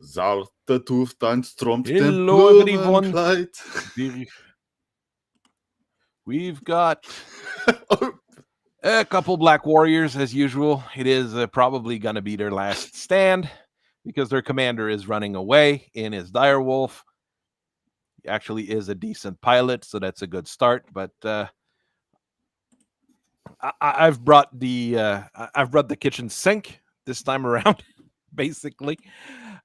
Zarte Tuft stroomt Hello, everyone. We've got a couple Black Warriors, as usual. It is probably going to be their last stand because their commander is running away in his direwolf. He actually is a decent pilot, so that's a good start. But I've brought the kitchen sink this time around, basically.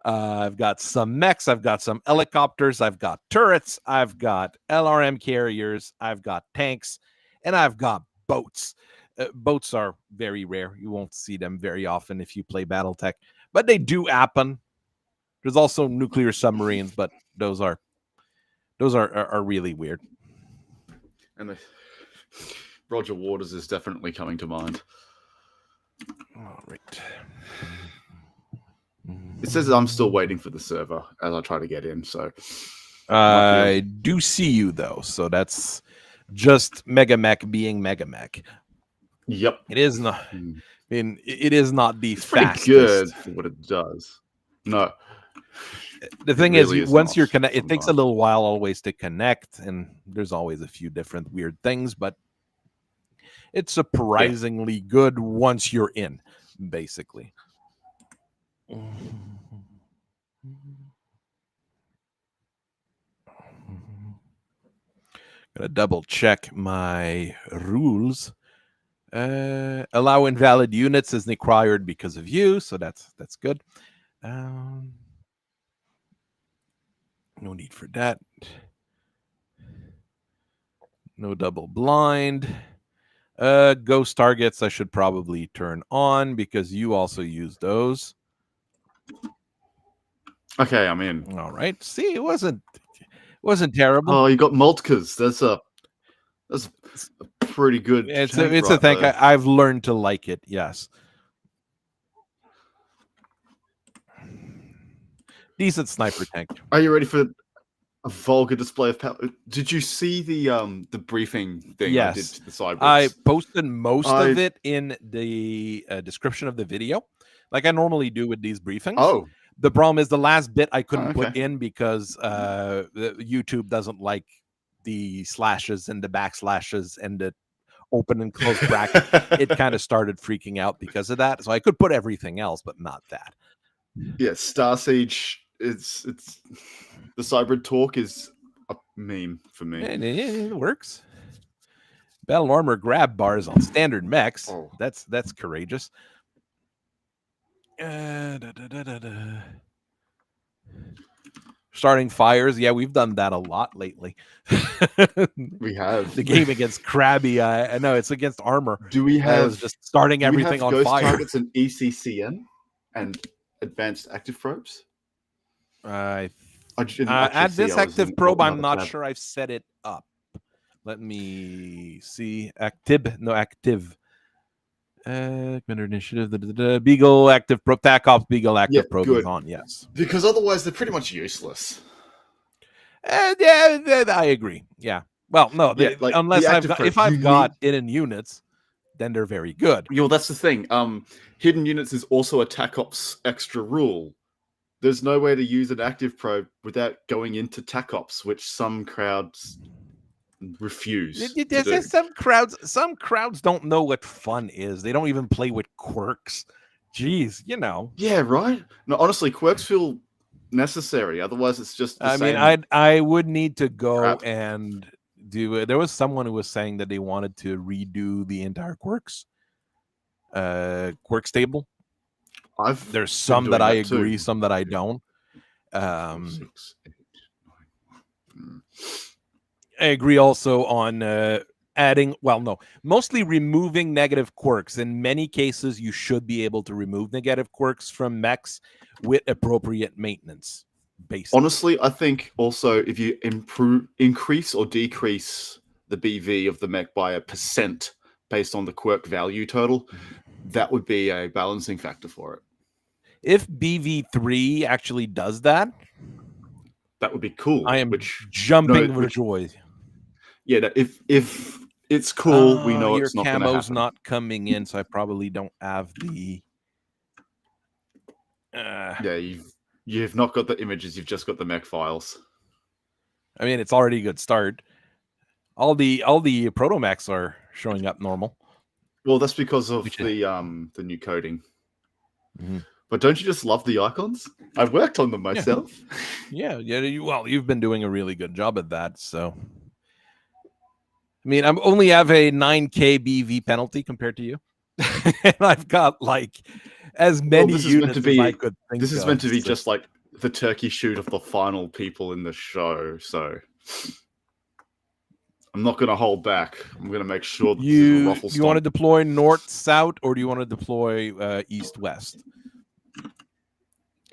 I've got some mechs, I've got some helicopters, I've got turrets, I've got LRM carriers, I've got tanks, and I've got boats. Boats are very rare. You won't see them very often if you play Battletech, but they do happen. There's also nuclear submarines, but those are really weird. And Roger Waters is definitely coming to mind. All right. It says I'm still waiting for the server as I try to get in, so I do see you though, so that's just MegaMek being MegaMek. Yep, it is not. I mean, it is not the fastest. Pretty good for what it does. No, the thing is, once you're connected, it takes a little while always to connect, and there's always a few different weird things, but it's surprisingly good once you're in, basically. Gotta double check my rules. Allow invalid units is required because of you, so that's good. No need for that. No double blind. Ghost targets I should probably turn on because you also use those. Okay, I'm in. All right. See, it wasn't terrible. Oh, you got Moltkas. That's a pretty good. It's a thing. I've learned to like it. Yes. Decent sniper tank. Are you ready for a vulgar display of power? Did you see the briefing thing I did to the Cybrid? I posted most of it in the description of the video, like I normally do with these briefings. Oh. The problem is the last bit I couldn't put in because YouTube doesn't like the slashes and the backslashes and the open and close bracket. It kind of started freaking out because of that. So I could put everything else, but not that. Yeah, Star Siege. It's the Cybrid talk is a meme for me. It works. Battle armor grab bars on standard mechs. Oh. That's courageous. Starting fires. Yeah, we've done that a lot lately. We have. The game against Krabby. I know it's against armor. Do we have just starting everything on ghost fire? Targets and ECCM and advanced active probes? At this active probe, I'm not sure I've set it up. Let me see. Active. Commander initiative. The Beagle active probe. TAC Ops Beagle active probe is on. Yes. Because otherwise they're pretty much useless. Yeah, I agree. Yeah. Well, no, unless if I've got hidden units, then they're very good. Well, that's the thing. Hidden units is also a TAC Ops extra rule. There's no way to use an active probe without going into TAC Ops, which some crowds refuse. Some crowds don't know what fun is. They don't even play with quirks. Jeez, you know. Yeah, right. No, honestly, quirks feel necessary. Otherwise, it's just. I would need to go and do it. There was someone who was saying that they wanted to redo the entire quirks table. There's some that I agree, some that I don't. 6, 8, 9. I agree also on adding, mostly removing negative quirks. In many cases, you should be able to remove negative quirks from mechs with appropriate maintenance. Basically. Honestly, I think also if you increase or decrease the BV of the mech by 1% based on the quirk value total, that would be a balancing factor for it. If BV3 actually does that, that would be cool. I am jumping for joy. Yeah, if it's cool, we know it's not going to happen. Your camo's not coming in, so I probably don't have the. Yeah, you've not got the images. You've just got the mech files. I mean, it's already a good start. All the proto-mechs are showing up normal. Well, that's because of the new coding. Mm-hmm. But don't you just love the icons? I've worked on them myself. Yeah. You've been doing a really good job at that. So, I mean, I only have a 9K BV penalty compared to you, and I've got like as many units as I could think. This is meant to be just like the turkey shoot of the final people in the show. So I'm not going to hold back. I'm going to make sure that you want to deploy north south, or do you want to deploy east west?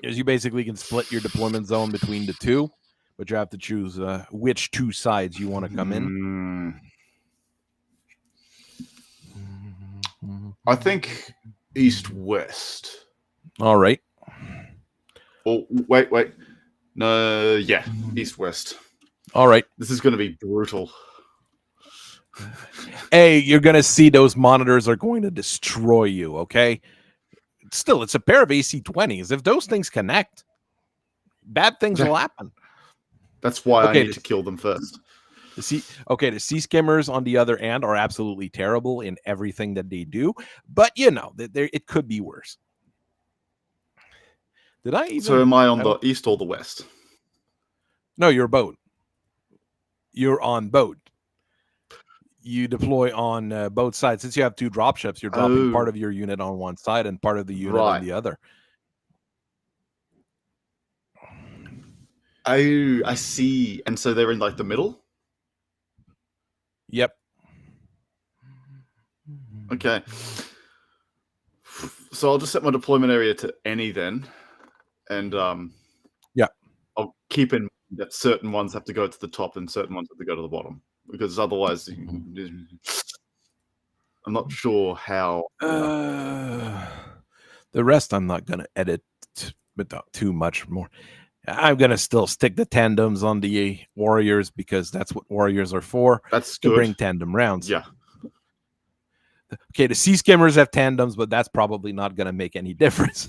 Because you basically can split your deployment zone between the two, but you have to choose which two sides you want to come in. I think east west. All right. Oh, wait. No, yeah, east west. All right. This is going to be brutal. Hey, you're going to see those monitors are going to destroy you, okay? Still, it's a pair of AC-20s. If those things connect, bad things will happen. That's why I need to kill them first. The sea skimmers on the other end are absolutely terrible in everything that they do, but it could be worse. Did I even? So am I on the east or the west? No, you're boat. You're on boat. You deploy on both sides. Since you have two dropships, you're dropping part of your unit on one side and part of the unit on the other. Oh, I see. And so they're in like the middle? Yep. Okay. So I'll just set my deployment area to any then. And yeah, I'll keep in mind that certain ones have to go to the top and certain ones have to go to the bottom. Because otherwise, I'm not sure how. The rest I'm not going to edit, but not too much more. I'm going to still stick the tandems on the warriors because that's what warriors are for. That's to good. Bring tandem rounds. Yeah. Okay, the sea skimmers have tandems, but that's probably not going to make any difference.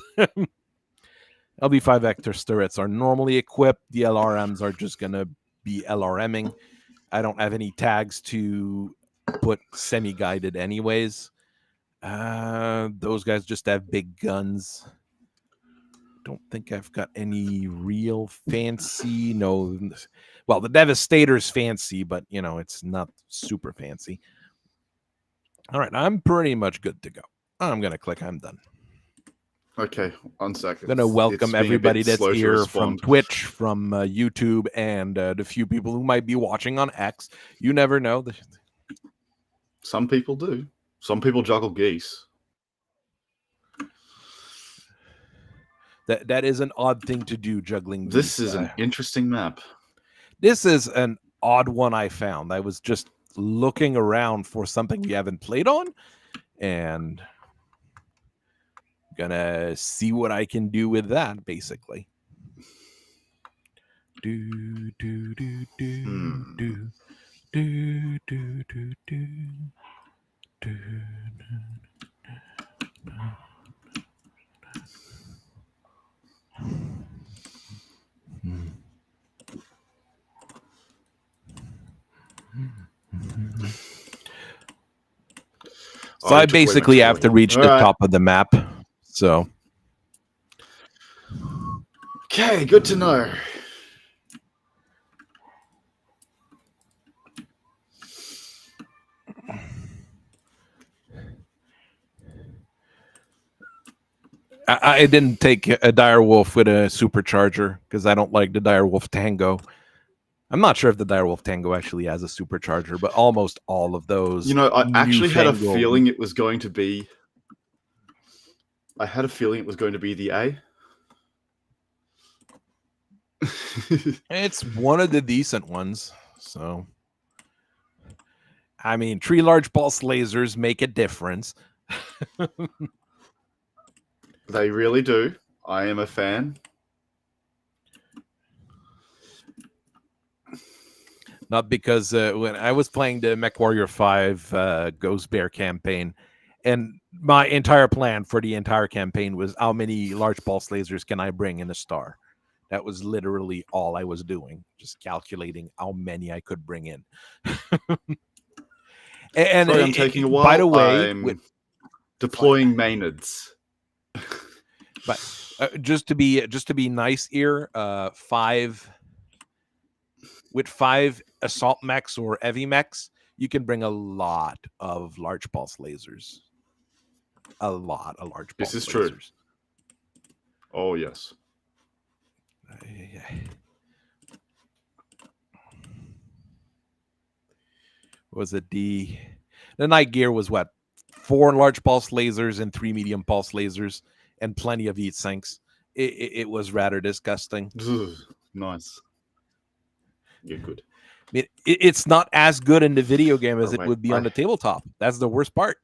LB5 Vector turrets are normally equipped. The LRMs are just going to be LRMing. I don't have any tags to put semi-guided anyways. Those guys just have big guns. Don't think I've got any real fancy. No. Well, the Devastator's fancy, but, it's not super fancy. All right, I'm pretty much good to go. I'm going to click I'm done. Okay, 1 second. I'm going to welcome everybody that's here from Twitch, from YouTube, and the few people who might be watching on X. You never know. Some people do. Some people juggle geese. That is an odd thing to do, juggling geese. This is an interesting map. This is an odd one I found. I was just looking around for something we haven't played on, and gonna see what I can do with that, basically. Do do do do do do do do do do. So I basically have to reach the top of the map. So, okay, good to know. I didn't take a direwolf with a supercharger because I don't like the direwolf Tango. I'm not sure if the direwolf Tango actually has a supercharger, but almost all of those. I actually had a feeling it was going to be. I had a feeling it was going to be the A. It's one of the decent ones. So, I mean, tree large pulse lasers make a difference. They really do. I am a fan. Not because when I was playing the MechWarrior 5 Ghost Bear campaign, and my entire plan for the entire campaign was how many large pulse lasers can I bring in a star. That was literally all I was doing, just calculating how many I could bring in. And sorry, I'm taking a while. By the way, I'm deploying Maynards. But just to be nice here, 5 assault mechs or heavy mechs, you can bring a lot of large pulse lasers. A lot of large pulse lasers. This is true. Oh yes. Was it the night gear was what? 4 large pulse lasers and 3 medium pulse lasers and plenty of heat sinks. It was rather disgusting. Nice. You're good. I mean, it's not as good in the video game as it would be on the tabletop. That's the worst part.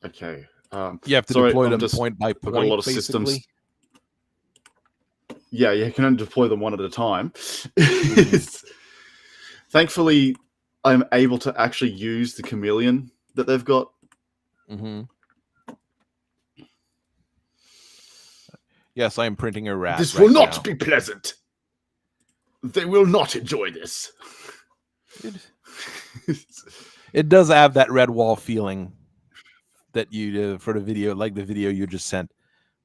Okay. You have to deploy them point by point. A lot of basically. systems. Yeah, you can only deploy them one at a time. Thankfully, I'm able to actually use the chameleon that they've got. Mm-hmm. Yes, I am printing a rat. This will not be pleasant. They will not enjoy this. It does have that red wall feeling that you do for the video, like the video you just sent.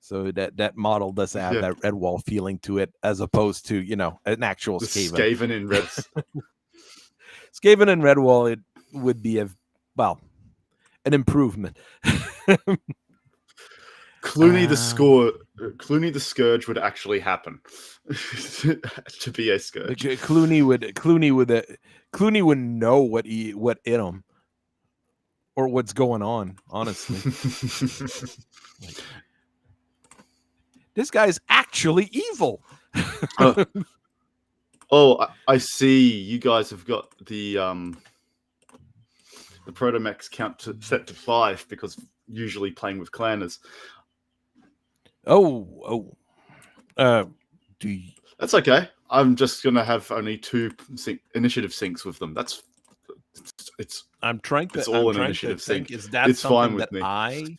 So that model does have that red wall feeling to it, as opposed to, you know, an actual Skaven. Skaven in red. Skaven in red wall, it would be an improvement. Clooney the Scourge would actually happen to be a Scourge. Clooney would know what hit him or what's going on. Honestly, this guy's actually evil. I see. You guys have got the protomechs count set to 5 because usually playing with clanners. That's okay. I'm just gonna have only 2 initiative syncs with them. It's all an initiative sync. Is that it's something fine with that me.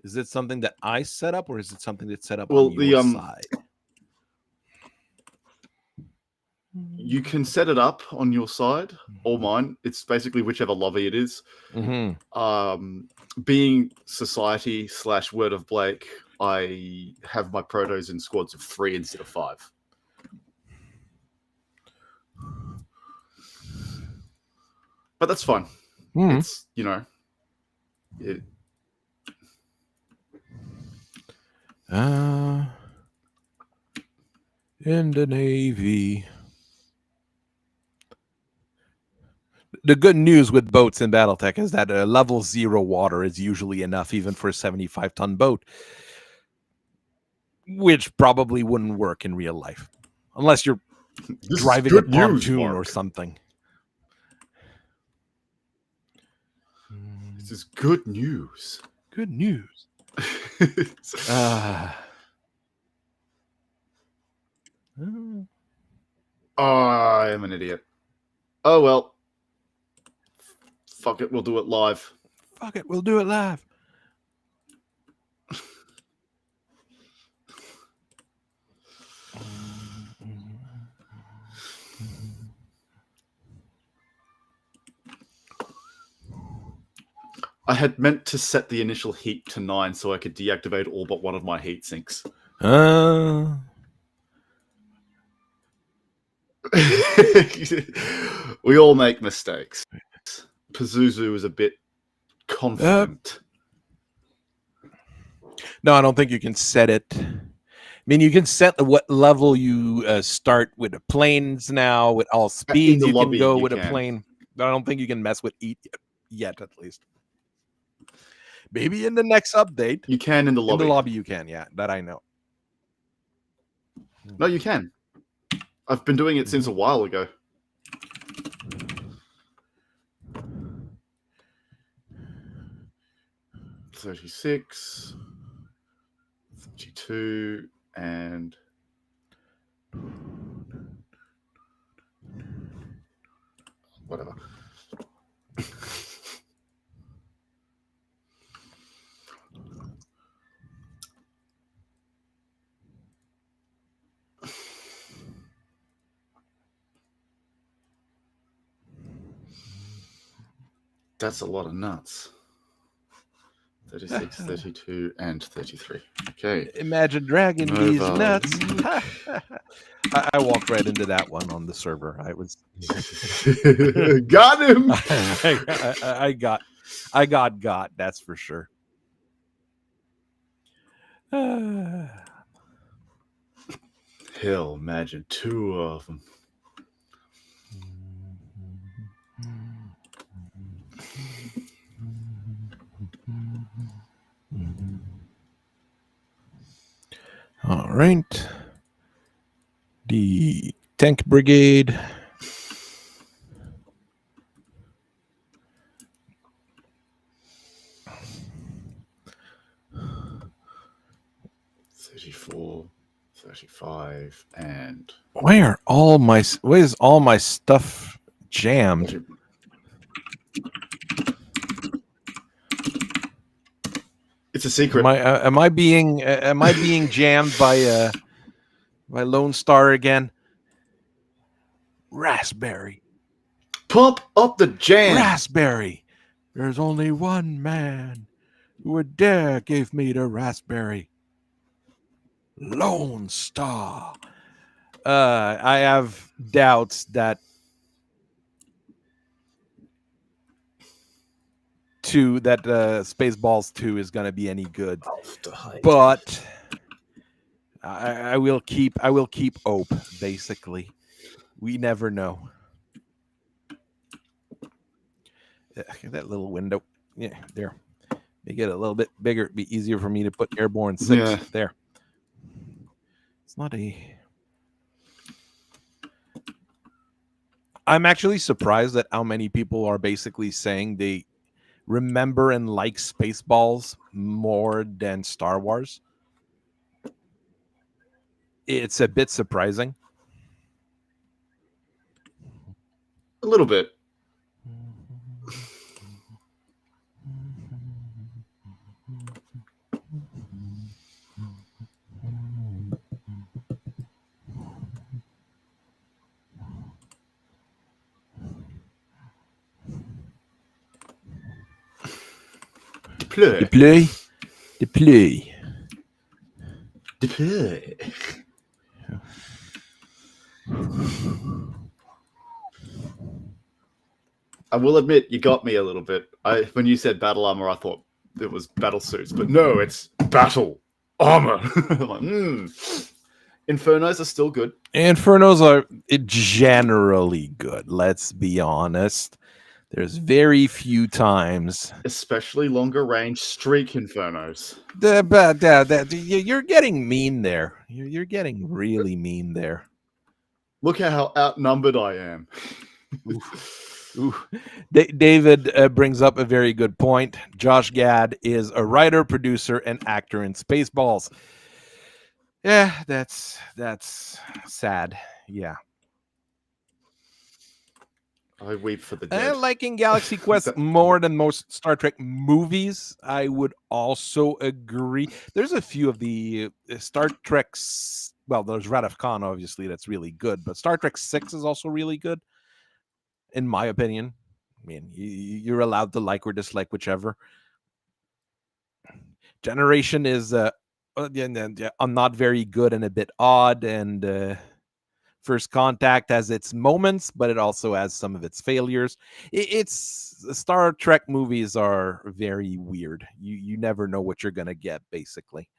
Is it something that I set up, or is it something that's set up on your side? You can set it up on your side or mine. It's basically whichever lobby it is. Mm-hmm. Being Society / Word of Blake, I have my protos in squads of 3 instead of 5. But that's fine. Mm-hmm. It's, you know, in the Navy. The good news with boats in Battletech is that level 0 water is usually enough, even for a 75-ton boat, which probably wouldn't work in real life unless you're driving a pontoon or something. This is good news. Good news. I am an idiot. Oh well. Fuck it, we'll do it live. I had meant to set the initial heat to 9 so I could deactivate all but one of my heat sinks. We all make mistakes. Pazuzu is a bit confident. No, I don't think you can set it. I mean, you can set what level you start with the planes now. With all speeds, you can go with a plane. But I don't think you can mess with heat yet, at least. Maybe in the next update. You can in the lobby. In the lobby you can, yeah. That I know. No, you can. I've been doing it since a while ago. 36, 32, and whatever. That's a lot of nuts. 36, 32, and 33. Okay. Imagine dragging these Naval. nuts. I walked right into that one on the server. I was Got him. I got. That's for sure. Hell, imagine 2 of them. All right. The tank brigade. $34, 35, and Where is all my stuff jammed? It's a secret. Am I being jammed by Lone Star again? Raspberry. Pump up the jam. Raspberry. There's only one man who would dare give me the raspberry. Lone Star. I have doubts that Spaceballs 2 is going to be any good. But I will keep hope, basically. We never know. That little window. Yeah, there. Make it a little bit bigger. It'd be easier for me to put Airborne 6 there. It's not a... I'm actually surprised at how many people are basically saying they remember and like Spaceballs more than Star Wars. It's a bit surprising. A little bit. Deploy. I will admit, you got me a little bit. When you said battle armor, I thought it was battle suits, but no, it's battle armor. Like, Infernos are still good. Infernos are generally good. Let's be honest. There's very few times, especially longer range streak Infernos. You're getting mean there. You're getting really mean there. Look at how outnumbered I am. Ooh. David brings up a very good point. Josh Gad is a writer, producer, and actor in Spaceballs. Yeah, that's sad. Yeah. I weep for the dead. And liking Galaxy Quest more than most Star Trek movies, I would also agree. There's a few of the Star Treks. Well, there's Wrath of Khan, obviously, that's really good. But Star Trek 6 is also really good, in my opinion. I mean, you're allowed to like or dislike whichever. Generation is I'm not very good and a bit odd, and First Contact has its moments, but it also has some of its failures. It's Star Trek movies are very weird. You never know what you're gonna get, basically.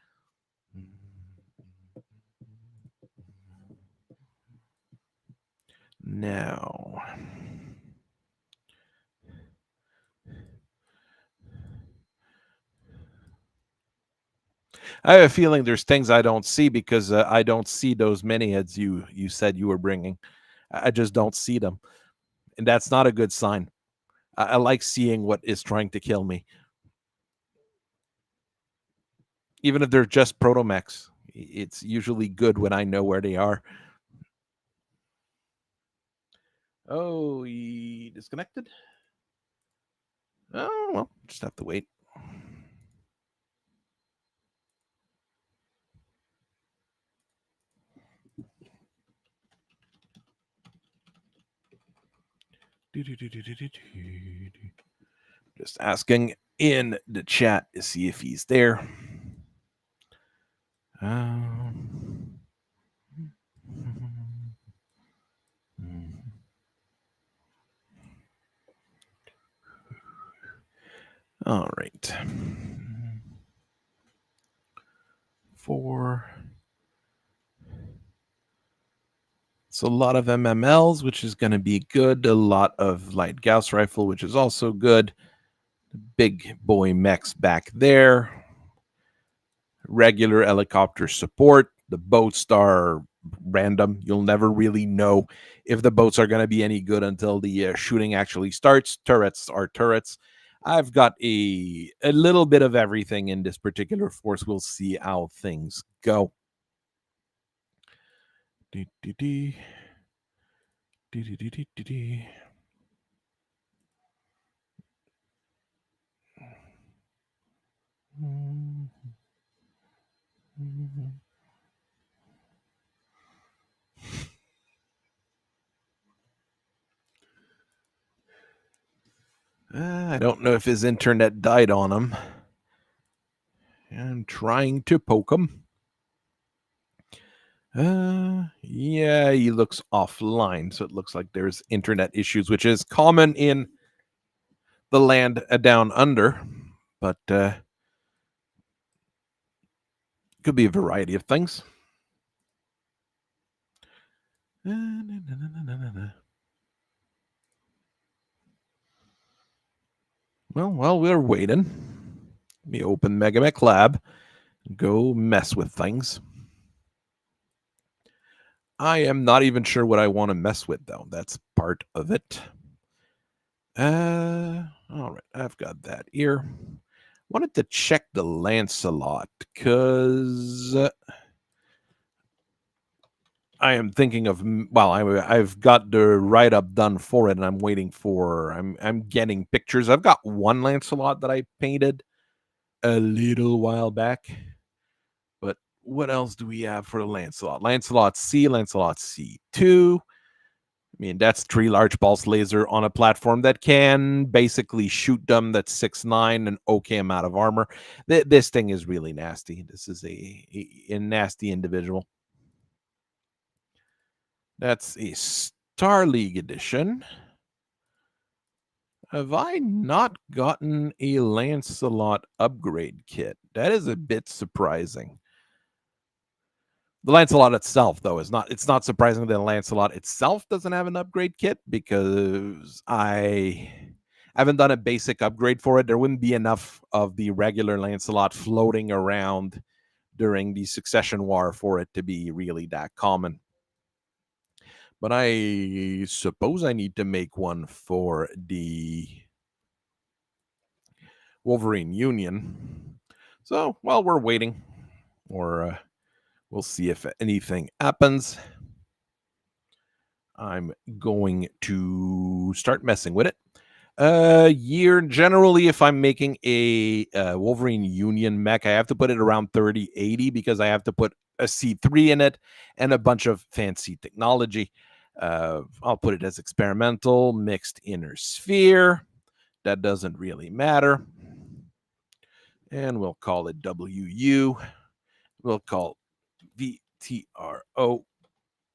Now, I have a feeling there's things I don't see because I don't see those mini heads you said you were bringing. I just don't see them. And that's not a good sign. I like seeing what is trying to kill me. Even if they're just proto-mechs, it's usually good when I know where they are. Oh, he disconnected? Oh, well, just have to wait. Just asking in the chat to see if he's there. All right. 4. It's a lot of MMLs, which is going to be good. A lot of light Gauss rifle, which is also good. Big boy mechs back there. Regular helicopter support. The boats are random. You'll never really know if the boats are going to be any good until the shooting actually starts. Turrets are turrets. I've got a little bit of everything in this particular force. We'll see how things go. I don't know if his internet died on him. I'm trying to poke him. Yeah, he looks offline, so it looks like there's internet issues, which is common in the land down under, but could be a variety of things. Well, while we're waiting, let me open MegaMek Lab and go mess with things. I am not even sure what I want to mess with, though. That's part of it. All right, I've got that here. Wanted to check the Lancelot because I am thinking of, well, I've got the write-up done for it, and I'm waiting for, I'm getting pictures. I've got one Lancelot that I painted a little while back, but what else do we have for the Lancelot? Lancelot C, Lancelot C2. I mean, that's 3 large pulse laser on a platform that can basically shoot them. That's 6'9", an okay amount of armor. This thing is really nasty. This is a nasty individual. That's a Star League edition. Have I not gotten a Lancelot upgrade kit? That is a bit surprising. The Lancelot itself, though, is not. It's not surprising that the Lancelot itself doesn't have an upgrade kit because I haven't done a basic upgrade for it. There wouldn't be enough of the regular Lancelot floating around during the Succession War for it to be really that common. But I suppose I need to make one for the Wolverine Union. So while we're waiting, or we'll see if anything happens, I'm going to start messing with it. Year generally, if I'm making a Wolverine Union mech, I have to put it around 3080 because I have to put a C3 in it and a bunch of fancy technology. I'll put it as experimental, mixed inner sphere. That doesn't really matter. And we'll call it WU. We'll call VTRO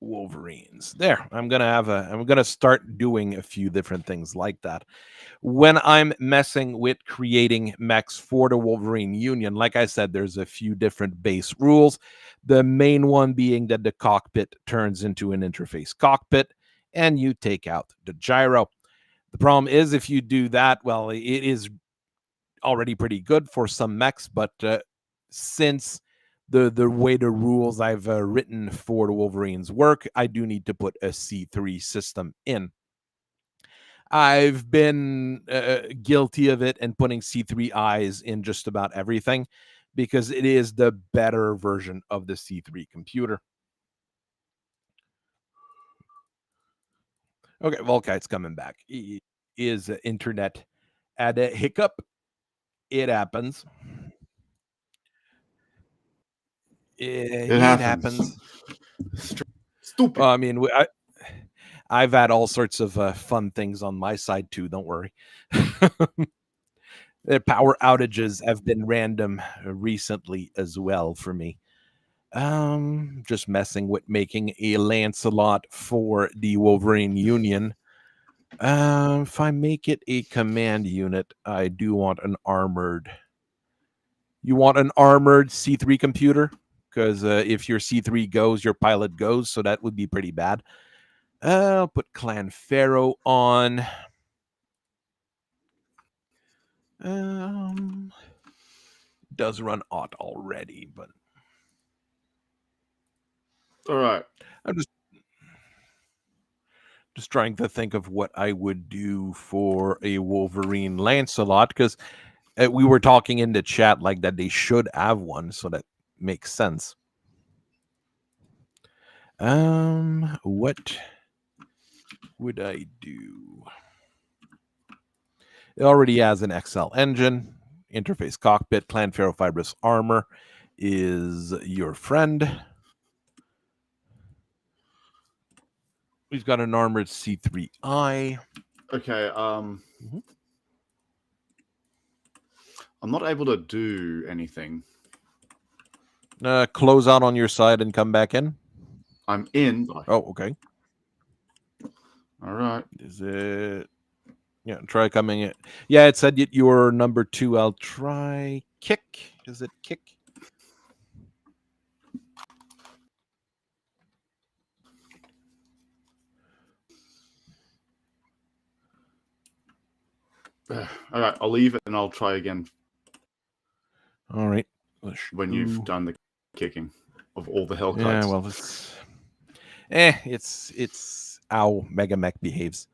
Wolverines. There, I'm gonna start doing a few different things like that. When I'm messing with creating mechs for the Wolverine Union, like I said, there's a few different base rules. The main one being that the cockpit turns into an interface cockpit and you take out the gyro. The problem is if you do that, well, it is already pretty good for some mechs, but since the way the rules I've written for the Wolverines work, I do need to put a C3 system in. I've been guilty of it and putting C3 eyes in just about everything because it is the better version of the C3 computer. Okay, Volkite's coming back. Is internet at a hiccup? It happens. It happens. Stupid. Well, I mean, I've had all sorts of fun things on my side too. Don't worry. The power outages have been random recently as well for me. Just messing with making a Lancelot for the Wolverine Union. If I make it a command unit, I do want an armored. You want an armored C3 computer? Because if your C3 goes, your pilot goes, so that would be pretty bad. I'll put Clan Pharaoh on. Does run Ott already, but all right. I'm just trying to think of what I would do for a Wolverine Lancelot, because we were talking in the chat like that they should have one, so that makes sense. What would I do? It already has an XL engine, interface cockpit, Clan Pharaoh fibrous armor is your friend. We've got an armored C3I. Okay. I'm not able to do anything. Close out on your side and come back in. I'm in. Oh, okay. All right. Is it? Yeah, try coming in. Yeah, it said you were number 2. I'll try kick. Is it kick? All right. I'll leave it and I'll try again. All right. When you've done the kicking of all the Hellkites. Yeah, well, it's how MegaMek behaves.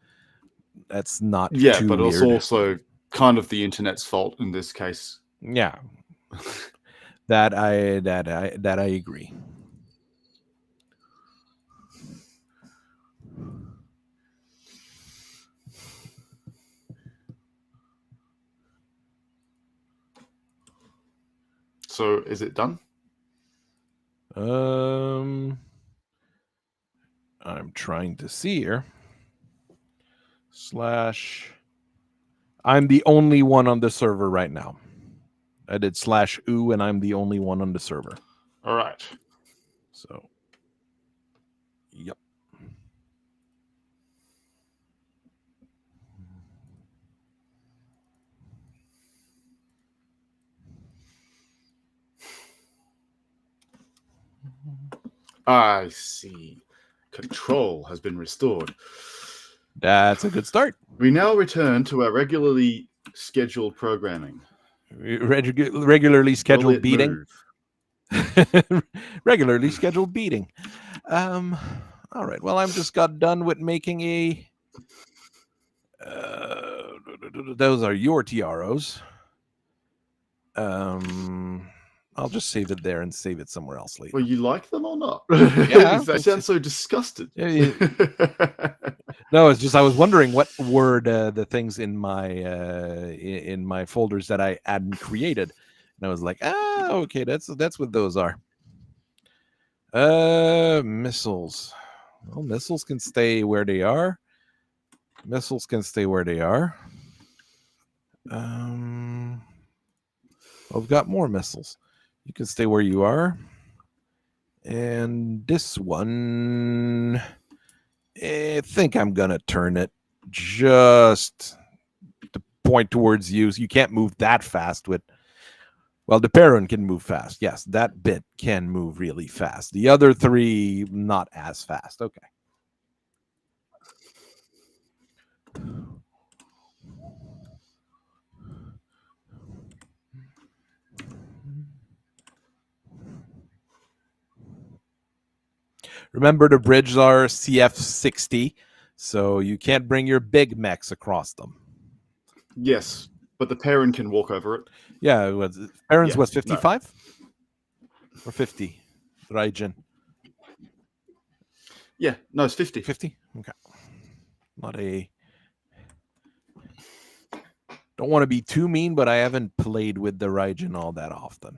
That's not too but weird. it's also kind of the internet's fault in this case. Yeah. that I agree. So is it done? I'm trying to see here. I'm the only one on the server right now. I did /oo and I'm the only one on the server. All right. So, yep. I see. Control has been restored. That's a good start. We now return to our regularly scheduled programming. Regularly scheduled beating. Regularly scheduled beating. All right. Well, I'm just got done with making a. Those are your TROs. I'll just save it there and save it somewhere else later. Well, you like them or not? Yeah. I sound so disgusted. Yeah. No, it's just I was wondering what were the things in my folders that I hadn't created, and I was like, okay, that's what those are. Missiles. Well, missiles can stay where they are. Missiles can stay where they are. I've got more missiles. You can stay where you are. And this one, I think I'm going to turn it just to point towards you. So you can't move that fast with... Well, the Perun can move fast. Yes, that bit can move really fast. The other 3, not as fast. Okay. Remember, the bridges are CF60, so you can't bring your big mechs across them. Yes. But the parent can walk over it. Yeah, it was Aaron's Yeah, was 55 or 50. Raijin. Yeah, no, it's 50. 50? Okay. Not a. Don't want to be too mean, but I haven't played with the Raijin all that often.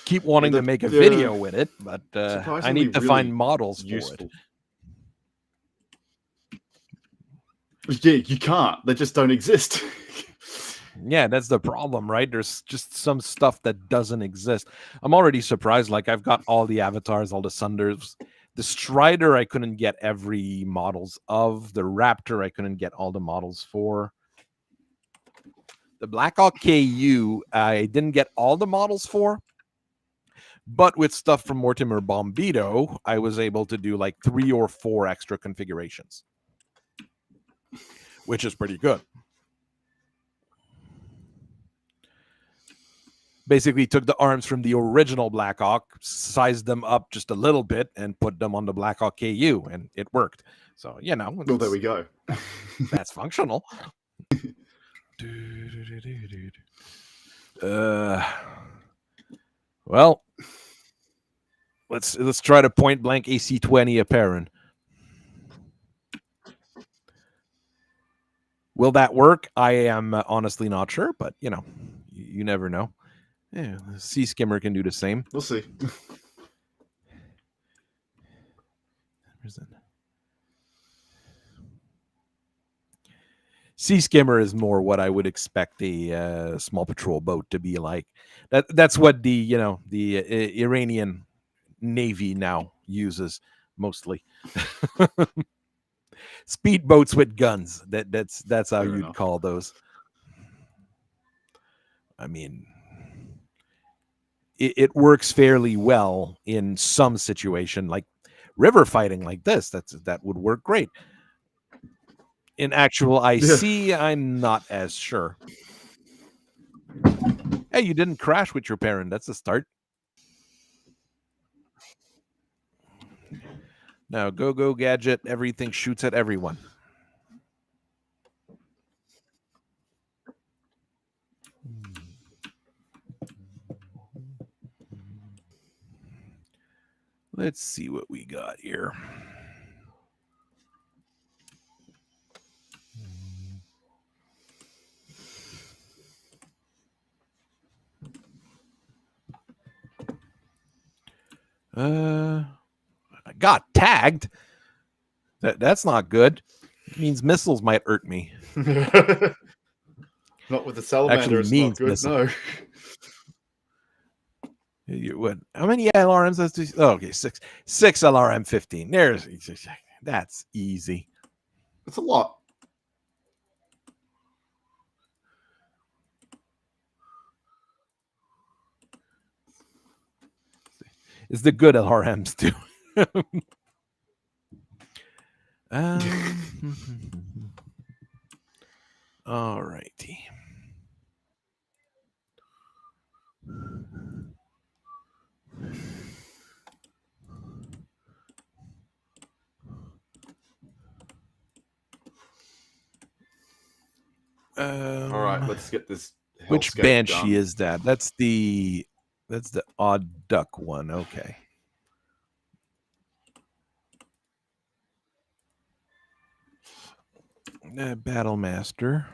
Keep wanting to make a video with it, but I need to find models for it. Yeah, you can't. They just don't exist. Yeah, that's the problem, right? There's just some stuff that doesn't exist. I'm already surprised. Like, I've got all the avatars, all the Sunders. The Strider, I couldn't get every models of. The Raptor, I couldn't get all the models for. The Blackhawk KU, I didn't get all the models for. But with stuff from Mortimer Bombito, I was able to do like 3 or 4 extra configurations, which is pretty good. Basically took the arms from the original Blackhawk, sized them up just a little bit, and put them on the Blackhawk KU, and it worked. So, you know. Well, there we go. That's functional. Well, let's try to point blank AC-20 a Perrin. Will that work? I am honestly not sure, but you know, you never know. Yeah, the Sea Skimmer can do the same. We'll see. Sea Skimmer is more what I would expect a small patrol boat to be like. That's what the Iranian Navy now uses mostly. Speedboats with guns. That's how you'd call those. I mean, it works fairly well in some situation, like river fighting like this. That would work great. In actual IC, I'm not as sure. Hey, you didn't crash with your parent. That's a start. Now, go gadget. Everything shoots at everyone. Let's see what we got here. I got tagged. That's not good. It means missiles might hurt me. Not with the salamander. Actually, it's means not good. missile. No. You would. How many LRMs? Oh, okay, 6 LRM 15. That's easy. It's a lot. It's the good LRMs too. All righty. All right, let's get this. Which Banshee is that? That's the Odd Duck one. Okay. Battlemaster.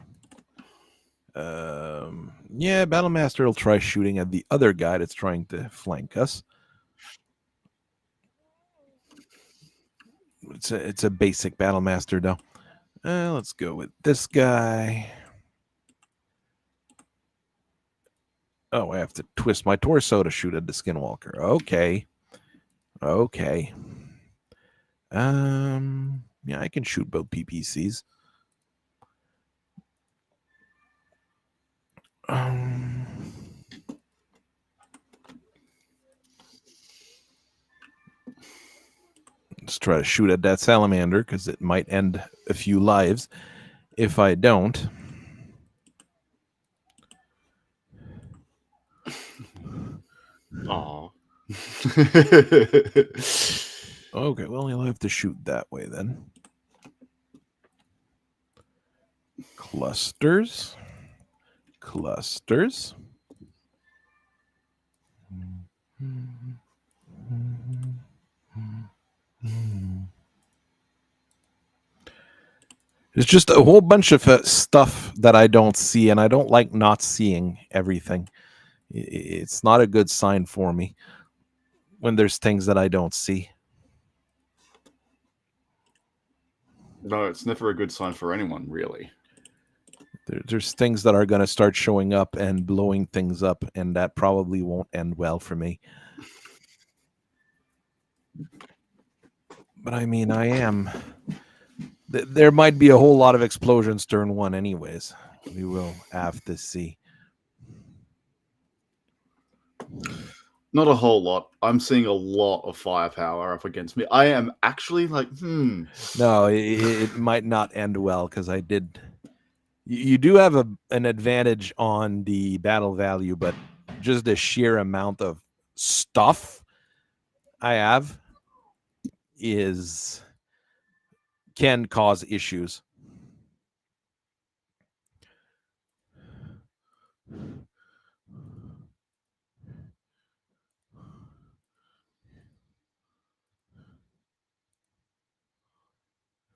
Yeah, Battlemaster will try shooting at the other guy that's trying to flank us. It's a basic Battlemaster though. Let's go with this guy. Oh, I have to twist my torso to shoot at the Skinwalker. Okay. Yeah, I can shoot both PPCs. Let's try to shoot at that salamander because it might end a few lives if I don't. Aw. Okay, well, you'll have to shoot that way then. Clusters. Clusters. There's just a whole bunch of stuff that I don't see, and I don't like not seeing everything. It's not a good sign for me when there's things that I don't see. No, it's never a good sign for anyone, really. There's things that are going to start showing up and blowing things up, and that probably won't end well for me. But I mean, I am. There might be a whole lot of explosions turn one, anyways. We will have to see. Not a whole lot. I'm seeing a lot of firepower up against me. I am actually like, No, it might not end well because I did. You do have an advantage on the battle value, but just the sheer amount of stuff I have can cause issues.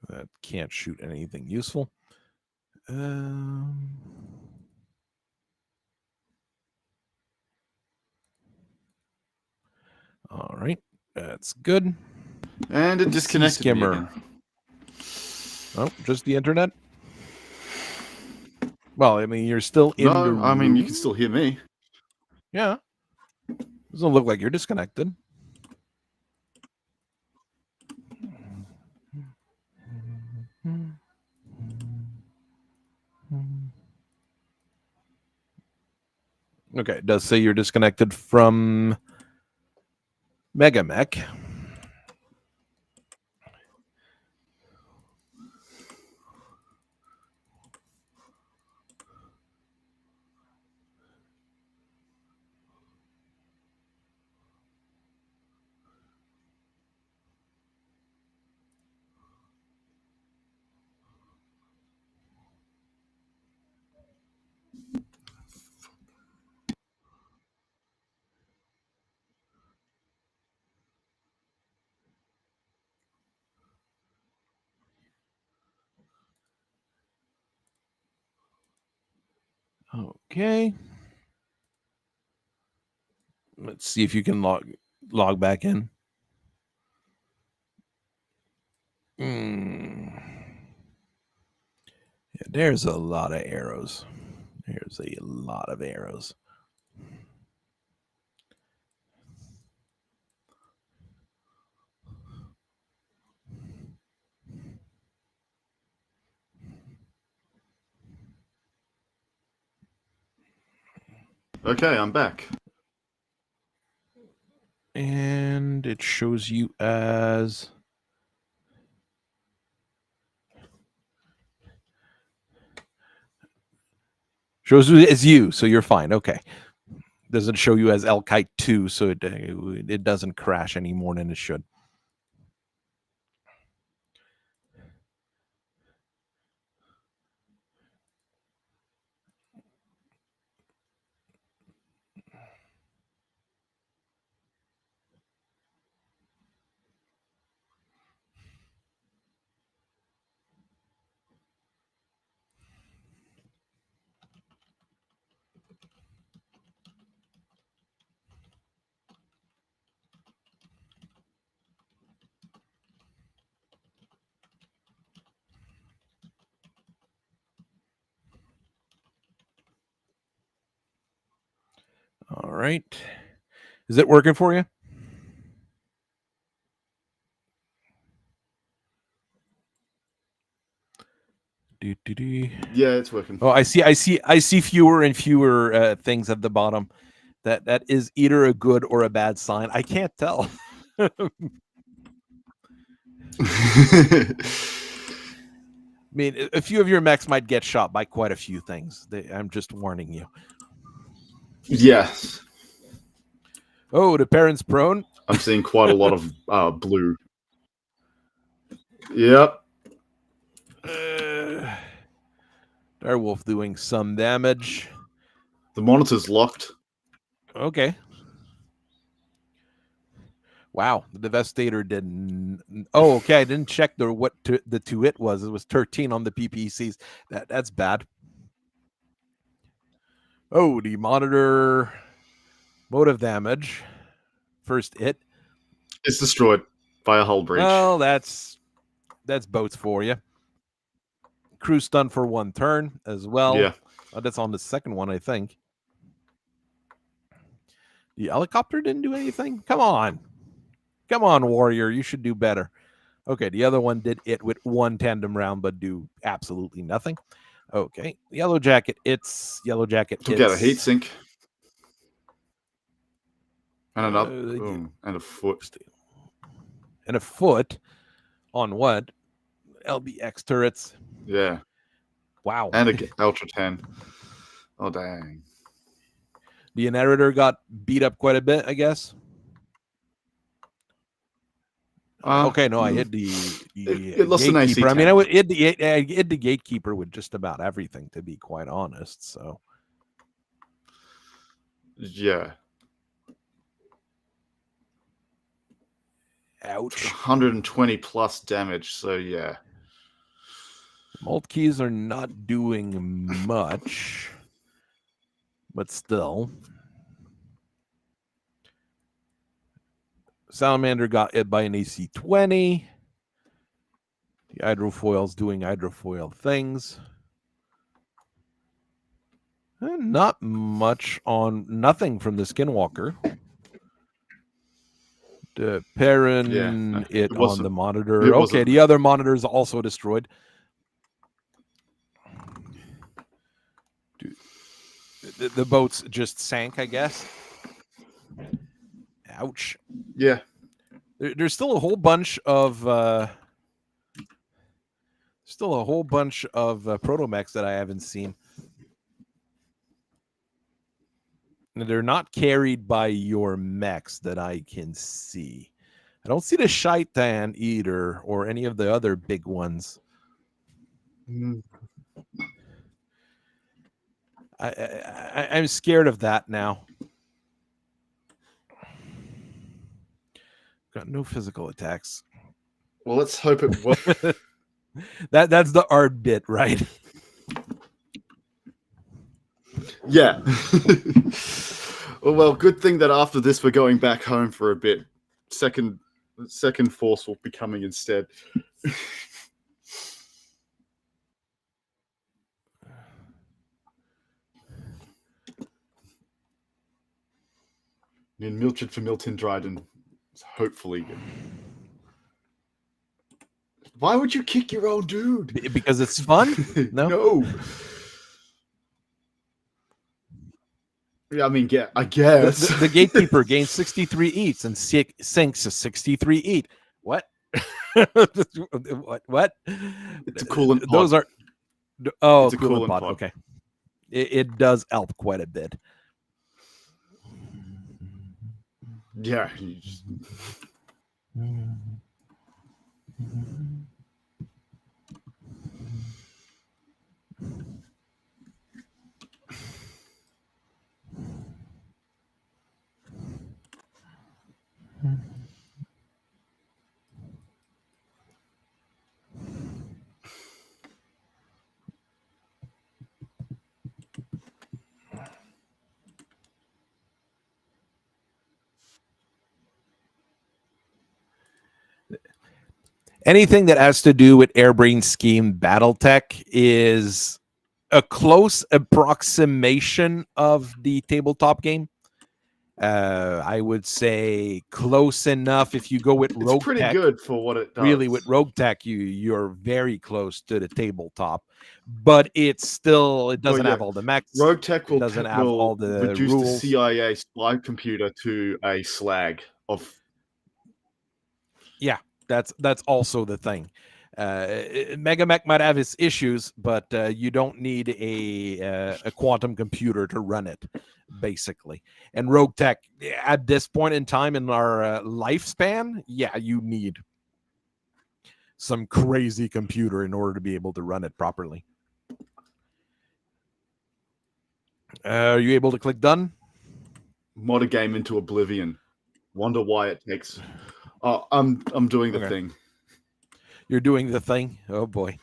That can't shoot anything useful. All right, that's good. and it disconnected me Skimmer. again. Oh, just the internet? Well, I mean, you're still in the No, I mean, you room. can still hear me. Yeah. Doesn't look like you're disconnected. Okay, it does say you're disconnected from MegaMek. Okay. Let's see if you can log back in. Yeah, there's a lot of arrows. There's a lot of arrows. Okay, I'm back. And it shows you as you, so you're fine. Okay. Doesn't show you as Kite 2, so it doesn't crash any more than it should. All right. Is it working for you? Yeah, it's working. Oh, I see fewer and fewer things at the bottom. That is either a good or a bad sign. I can't tell. I mean, a few of your mechs might get shot by quite a few things. I'm just warning you. Yes. Oh, the parent's prone. I'm seeing quite a lot of blue. Yep. Direwolf doing some damage. The monitor's locked. Okay. Wow, the Devastator didn't. Oh, okay. I didn't check the to it was. It was 13 on the PPCs. That's bad. Oh, the monitor motive damage. First hit. It's destroyed by a hull breach. Well, that's boats for you. Crew stun for 1 turn as well. Yeah. That's on the second one, I think. The helicopter didn't do anything. Come on, warrior. You should do better. Okay, the other one did it with 1 tandem round, but do absolutely nothing. Okay, Yellow Jacket. Yellow Jacket. Took out a heat sink. And another. And a foot. And a foot on what? LBX turrets. Yeah. Wow. And a Ultra 10. Oh, dang. The inheritor got beat up quite a bit, I guess. Okay, no, I hit the it lost an AC gatekeeper. I mean, 10. I would hit the gatekeeper with just about everything, to be quite honest. So, yeah. Ouch. 120 plus damage. So yeah. Malt keys are not doing much, but still. Salamander got hit by an AC 20. The hydrofoil's doing hydrofoil things. Not much on nothing from the Skinwalker. The Perrin it on the monitor. Okay, the other monitor is also destroyed. The boats just sank, I guess. Ouch. Yeah. There's still a whole bunch of protomechs that I haven't seen. And they're not carried by your mechs that I can see. I don't see the Shaitan either, or any of the other big ones. I'm scared of that now. Got no physical attacks. Well, let's hope it will. That's the art bit, right? Yeah. Well, good thing that after this we're going back home for a bit. Second force will be coming instead. I mean, Mildred for Milton Dryden. Hopefully. Why would you kick your own dude? Because it's fun? No. Yeah, I mean, yeah, I guess. The gatekeeper gains 63 eats and sinks a 63 eat. What? What? It's a coolant pod. Those are... Oh, it's a coolant pod. Okay. It does help quite a bit. Yeah. Anything that has to do with Airbrain Scheme Battletech is a close approximation of the tabletop game. I would say close enough. If you go with Rogue it's pretty Tech, good for what it does. Really, with Rogue Tech, you're very close to the tabletop, but it doesn't have all the mechs. Rogue Tech doesn't have all the reduce rules. the CIA spy computer to a slag of. Yeah, that's also the thing. MegaMek might have its issues, but you don't need a quantum computer to run it, basically. And Rogue Tech, at this point in time in our lifespan, yeah, you need. some crazy computer in order to be able to run it properly. Are you able to click done? Mod a game into oblivion. Wonder why it takes. Oh, I'm doing the thing. You're doing the thing. Oh boy.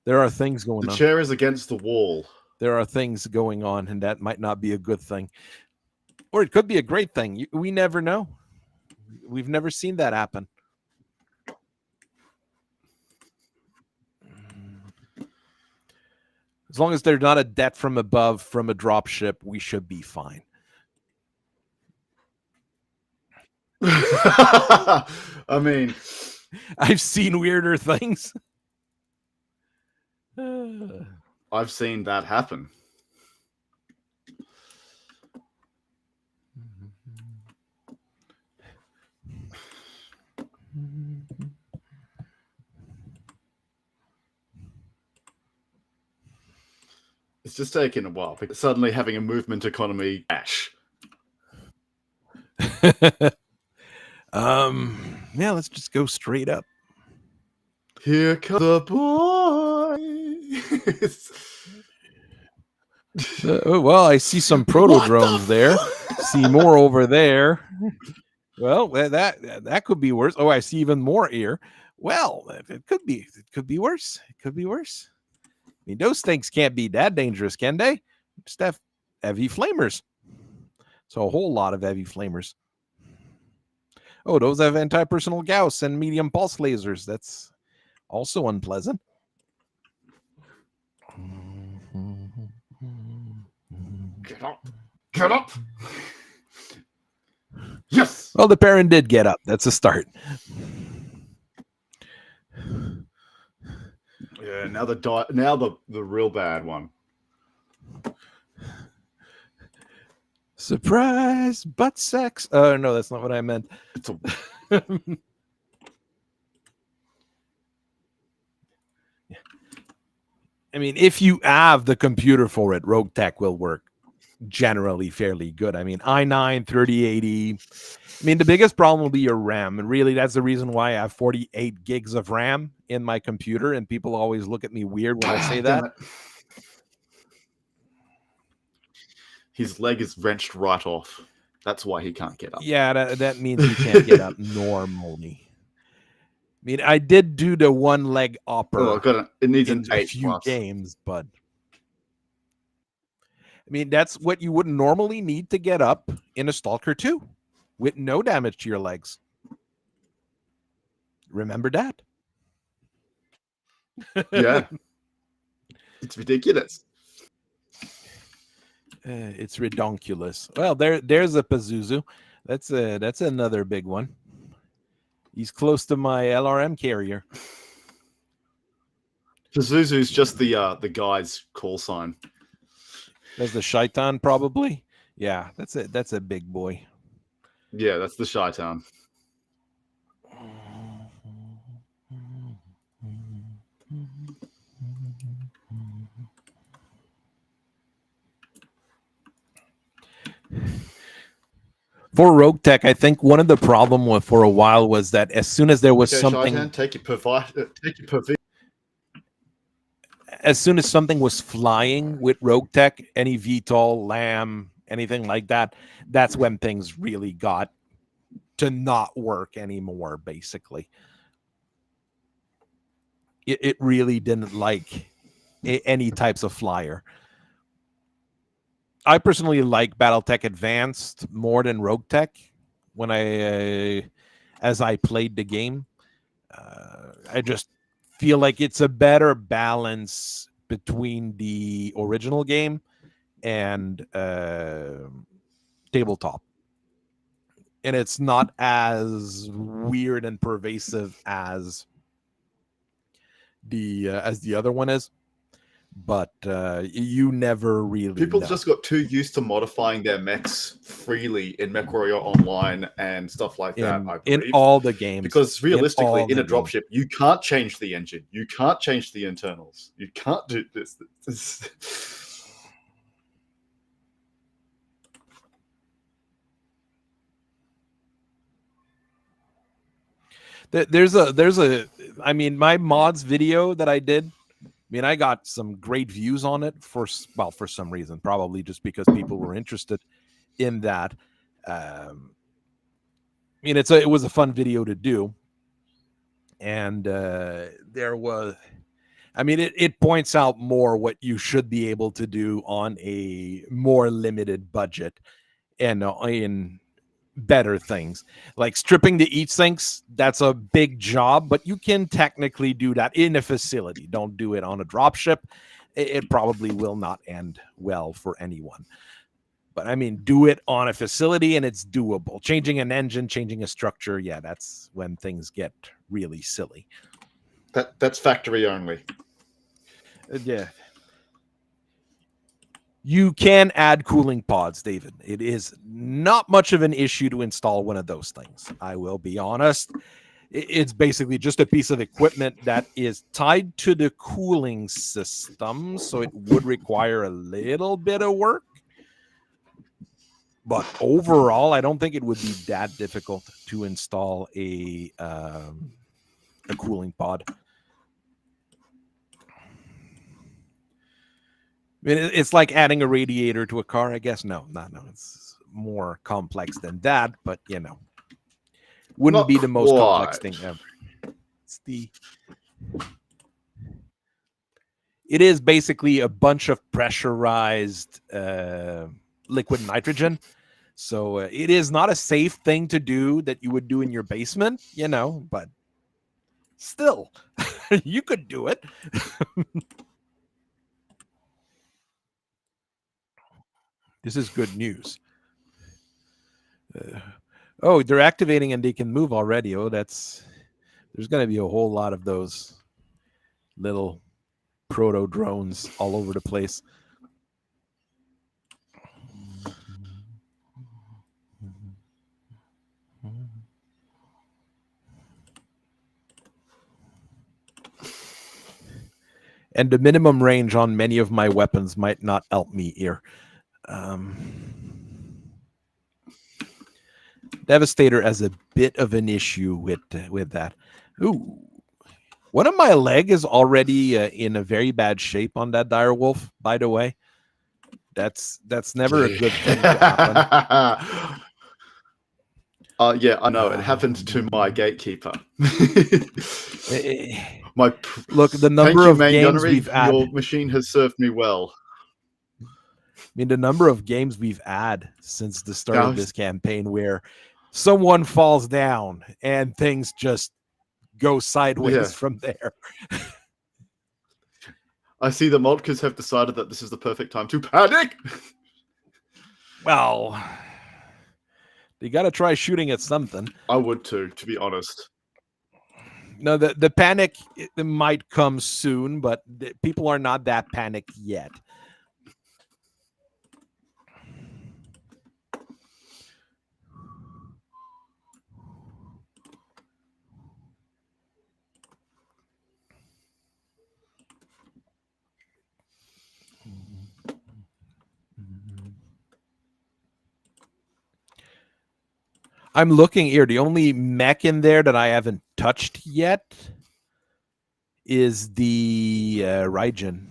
There are things going on. The chair is against the wall. There are things going on, and that might not be a good thing. Or it could be a great thing. We never know. We've never seen that happen. As long as they're not a debt from above from a dropship, we should be fine. I mean, I've seen weirder things. I've seen that happen. It's just taken a while. Suddenly having a movement economy dash. Yeah, let's just go straight up. Here comes the boy. Well, I see some proto drones there. See more over there. Well, that could be worse. Oh, I see even more here. Well, it could be worse. It could be worse. I mean, those things can't be that dangerous, can they? Just have heavy flamers. So a whole lot of heavy flamers. Oh, those have anti-personal Gauss and medium pulse lasers. That's also unpleasant. Get up. Get up. Yes. Well, the parent did get up. That's a start. Yeah, now the real bad one. Surprise butt sex. Oh no, that's not what I meant. It's a I mean, if you have the computer for it, Rogue Tech will work generally fairly good. I mean, i9 3080. I mean, the biggest problem will be your RAM. And really, that's the reason why I have 48 gigs of RAM in my computer. And people always look at me weird when I say that. His leg is wrenched right off. That's why he can't get up. Yeah, that means he can't get up normally. I mean, I did do the one leg upper. Oh, it needs in a few games, but I mean, that's what you wouldn't normally need to get up in a Stalker 2 with no damage to your legs. Remember that? Yeah. It's ridiculous. It's redonkulous. Well, there's a Pazuzu. That's another big one. He's close to my LRM carrier. Pazuzu's just the guy's call sign. There's the Shaitan, probably. Yeah, that's a big boy. Yeah, that's the Shaitan. For Rogue Tech, I think one of the problem for a while was that as soon as there was something, Shaitan, take your as soon as something was flying with Rogue Tech, any VTOL, LAM, anything like that, that's when things really got to not work anymore, basically. It really didn't like any types of flyer. I personally like Battletech Advanced more than Rogue Tech when as I played the game. I just feel like it's a better balance between the original game and tabletop. And it's not as weird and pervasive as the other one is. But you never really people know. Just got too used to modifying their mechs freely in MechWarrior Online and stuff like that, I believe. In all the games. Because realistically, in a dropship, you can't change the engine. You can't change the internals. You can't do this. There's a. I mean, my mods video that I did. I mean, I got some great views on it for some reason, probably just because people were interested in that. I mean, it was a fun video to do, and there was. I mean, it points out more what you should be able to do on a more limited budget and in better things. Like stripping the heat sinks, that's a big job, but you can technically do that in a facility. Don't do it on a dropship. It probably will not end well for anyone. But I mean, do it on a facility and it's doable. Changing an engine, changing a structure, yeah, that's when things get really silly. That's factory only. Yeah. You can add cooling pods, David. It is not much of an issue to install one of those things. I will be honest. It's basically just a piece of equipment that is tied to the cooling system, so it would require a little bit of work. But overall, I don't think it would be that difficult to install a cooling pod. I mean, it's like adding a radiator to a car, I guess. No, it's more complex than that, but wouldn't be the most complex thing ever. It is basically a bunch of pressurized liquid nitrogen. So it is not a safe thing to do that you would do in your basement, but still, you could do it. This is good news. They're activating and they can move already. There's going to be a whole lot of those little proto drones all over the place. And the minimum range on many of my weapons might not help me here. Devastator has a bit of an issue with that. Ooh, one of my leg is already in a very bad shape on that direwolf. By the way, that's never a good thing to happen. Yeah, I know. It happened to my gatekeeper. Look, the number of games we've had. Your machine has served me well. I mean, the number of games we've had since the start of this campaign where someone falls down and things just go sideways from there. I see the Moltkes have decided that this is the perfect time to panic. Well, they got to try shooting at something. I would too, to be honest. No, the panic might come soon, but people are not that panicked yet. I'm looking here. The only mech in there that I haven't touched yet is the Raijin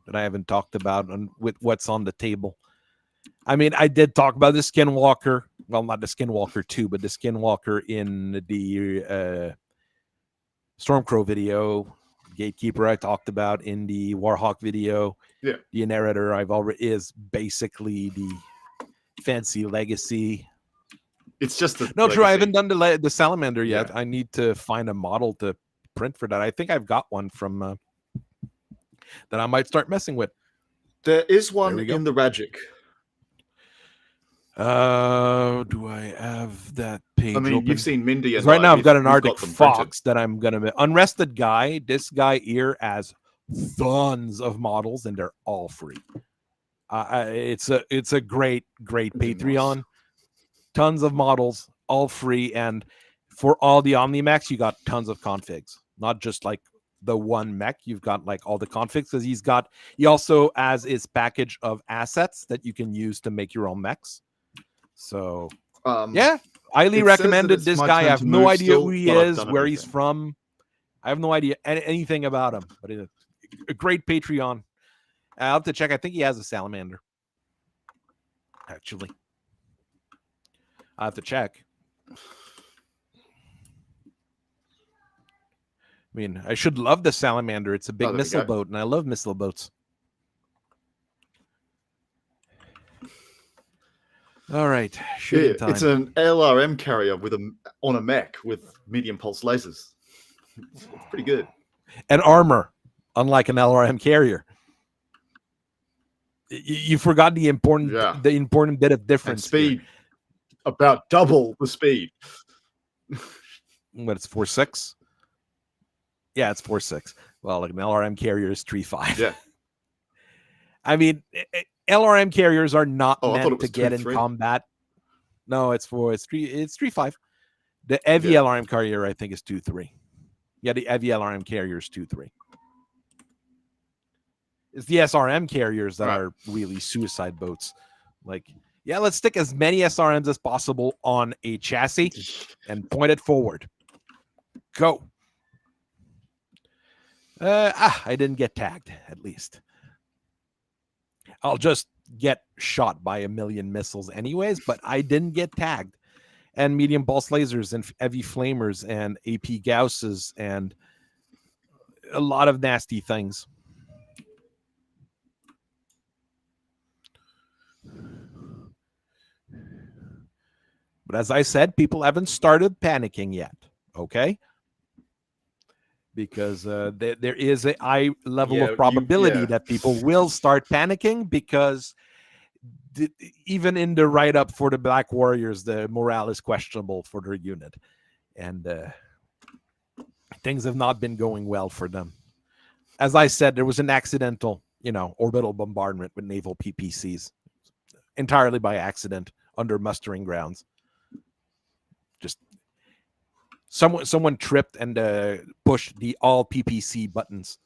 that I haven't talked about with what's on the table. I mean, I did talk about the Skinwalker. Well, not the Skinwalker 2, but the Skinwalker in the Stormcrow video. Gatekeeper I talked about in the Warhawk video. Yeah. The Inheritor I've already is basically the fancy legacy. It's just the no, true. I haven't done the salamander yet. Yeah. I need to find a model to print for that. I think I've got one from that I might start messing with. There is one in the Rajic. Do I have that page? I mean, open? You've seen Mindy and right now I've got an Arctic Fox that I'm gonna unrested guy. This guy here has tons of models and they're all free. It's a great Patreon. Nice. Tons of models, all free, and for all the OmniMechs, you got tons of configs. Not just like the one mech, you've got like all the configs because he also has his package of assets that you can use to make your own mechs. So yeah, Highly It says that recommended. it's This my guy, I turn have to no move idea still, who he but I've is, done where he's everything. from. I have no idea anything about him, but a great Patreon. I'll have to check. I think he has a salamander. Actually, I have to check. I mean, I should love the salamander. It's a big missile boat, and I love missile boats. All right, shooting time. It's an LRM carrier on a mech with medium pulse lasers. It's pretty good. And armor, unlike an LRM carrier. You forgot the important bit of difference. And speed, about double the speed. What, it's 4.6? Yeah, it's 4.6. Well, like an LRM carrier is 3.5. Yeah. I mean, LRM carriers are not meant to get in 2.3. combat. No, it's 3.5. The heavy LRM carrier, I think, is 2.3. Yeah, the heavy LRM carrier is 2.3. It's the SRM carriers that are really suicide boats. Like, yeah, let's stick as many SRMs as possible on a chassis and point it forward. Go. I didn't get tagged, at least. I'll just get shot by a million missiles anyways, but I didn't get tagged. And medium pulse lasers and heavy flamers and AP Gausses and a lot of nasty things. But as I said, people haven't started panicking yet, okay? Because there is a high level of probability that people will start panicking because even in the write-up for the Black Warriors, the morale is questionable for their unit. And things have not been going well for them. As I said, there was an accidental, orbital bombardment with naval PPCs entirely by accident under mustering grounds. Just someone tripped and pushed the all PPC buttons.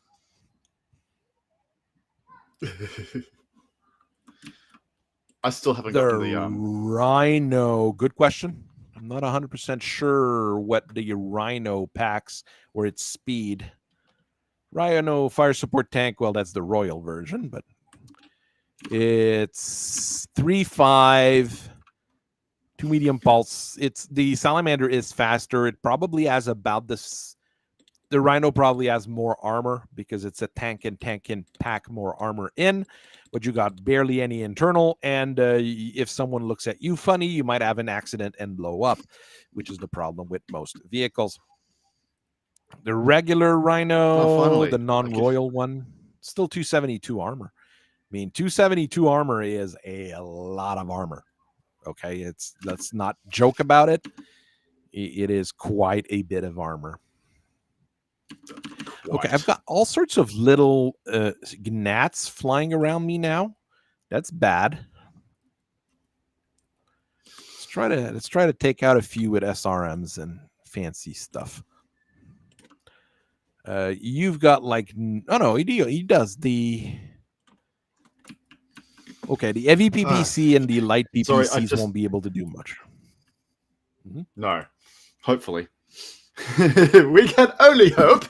I still haven't got to the Rhino. Good question. I'm not 100% sure what the Rhino packs or its speed. Rhino fire support tank. Well, that's the Royal version, but it's 3.5. 2 medium pulse. It's the salamander is faster. It probably has about this. The Rhino probably has more armor because it's a tank, and tank can pack more armor in, but you got barely any internal. And if someone looks at you funny, you might have an accident and blow up, which is the problem with most vehicles. The regular Rhino, the non-royal one, still 272 armor. I mean, 272 armor is a lot of armor. Okay, let's not joke about it. It is quite a bit of armor. Okay, I've got all sorts of little gnats flying around me now. That's bad. Let's try to take out a few with SRMs and fancy stuff. You've got he does the. Okay, the heavy PPC and the light PPCs won't be able to do much. Mm-hmm. No, hopefully. We can only hope.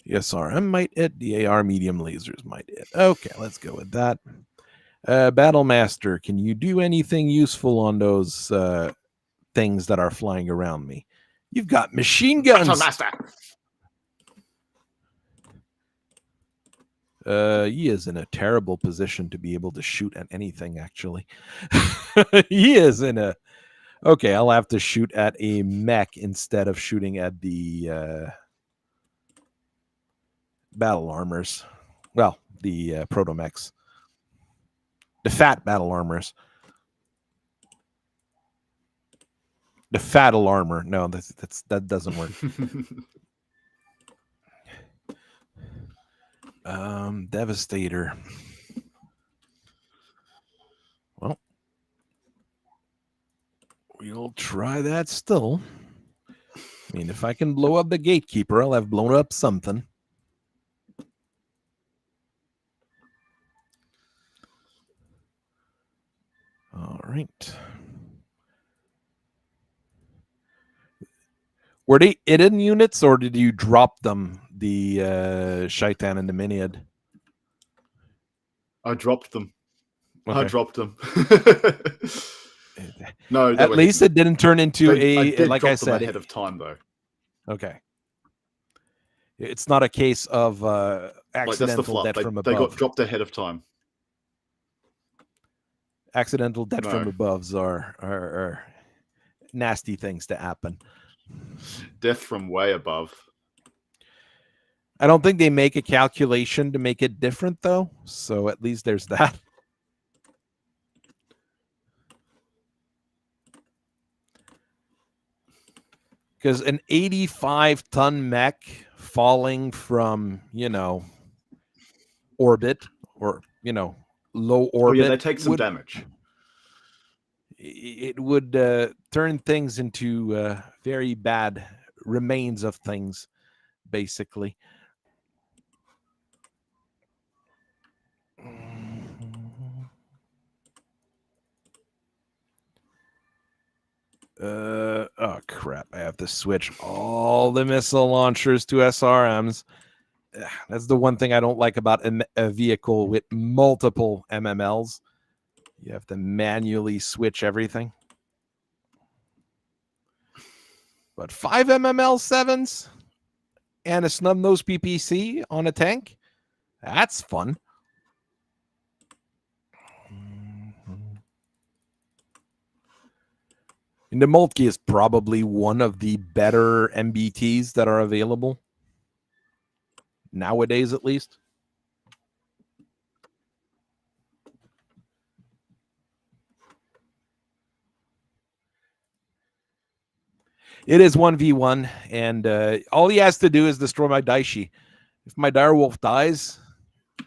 The SRM might hit. The AR medium lasers might hit. Okay, let's go with that. Battle Master, can you do anything useful on those things that are flying around me? You've got machine guns. Battle Master. He is in a terrible position to be able to shoot at anything, actually. He is in a... Okay, I'll have to shoot at a mech instead of shooting at the battle armors. Well, the proto-mechs. The fat battle armors. The fattle armor. No, that doesn't work. Devastator. Well, we'll try that still. I mean, if I can blow up the gatekeeper, I'll have blown up something. All right. Were they hidden units, or did you drop them, the Shaitan and the Miniad? I dropped them. Okay. I dropped them. No, at least it didn't turn into I did like drop I them said ahead of time, though. Okay. It's not a case of accidental death from above. They got dropped ahead of time. Accidental death from aboves are nasty things to happen. Death from way above. I don't think they make a calculation to make it different, though. So at least there's that. Because an 85-ton mech falling from, orbit or, low orbit. Oh, yeah, they take some damage. It would turn things into very bad remains of things, basically. Oh crap, I have to switch all the missile launchers to SRMs. That's the one thing I don't like about a vehicle with multiple MMLs. You have to manually switch everything. But 5 MML 7s and a snub-nosed PPC on a tank, that's fun. And the Moltke is probably one of the better MBTs that are available. Nowadays, at least. It is 1v1, and all he has to do is destroy my Daishi. If my Direwolf dies,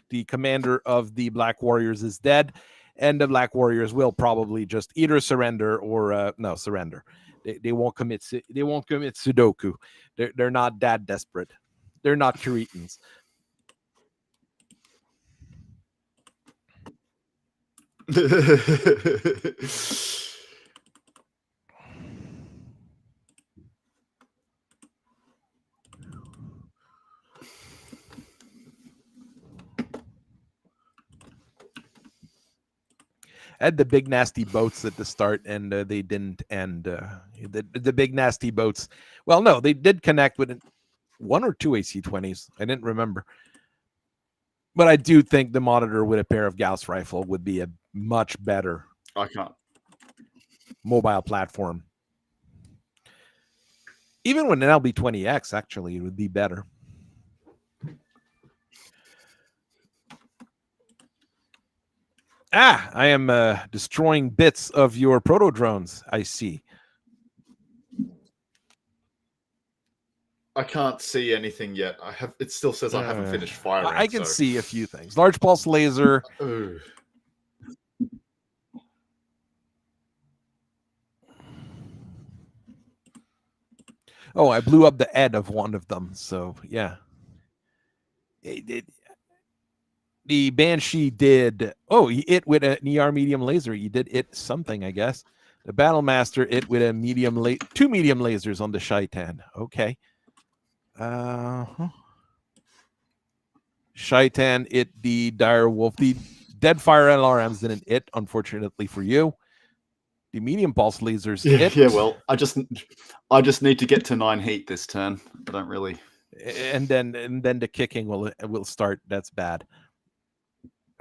the commander of the Black Warriors is dead, and the Black Warriors will probably just either surrender or surrender. They won't commit. They won't commit Sudoku. They're not that desperate. They're not Curetans. Had the big nasty boats at the start, and they didn't. And the big nasty boats. Well, no, they did connect with 1 or 2 AC-20s. I didn't remember, but I do think the Monitor with a pair of Gauss rifle would be a much better. I can't. Mobile platform. Even with an LB-20X, actually, it would be better. I am destroying bits of your proto drones. I see. I can't see anything yet. It still says I haven't finished firing. I can see a few things. Large pulse laser. Oh, I blew up the head of one of them. So yeah. The Banshee did. Oh, he hit with an ER medium laser. He did hit something, I guess. The Battlemaster hit with a two medium lasers on the Shaitan. Okay. Shaitan hit the Direwolf. The Deadfire LRMs didn't hit, unfortunately for you. The medium pulse lasers hit. Yeah, well, I just need to get to 9 heat this turn. I don't really. And then the kicking will start. That's bad.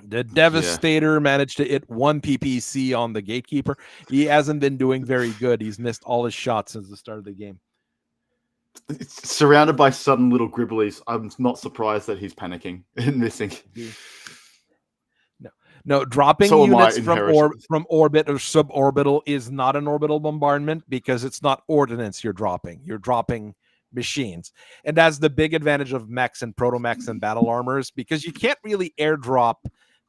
The Devastator managed to hit 1 PPC on the Gatekeeper. He hasn't been doing very good. He's missed all his shots since the start of the game. It's surrounded by sudden little gribblies. I'm not surprised that he's panicking and missing. No, dropping units from orbit or suborbital is not an orbital bombardment because it's not ordnance you're dropping. You're dropping machines. And that's the big advantage of mechs and proto-mechs and battle armors, because you can't really airdrop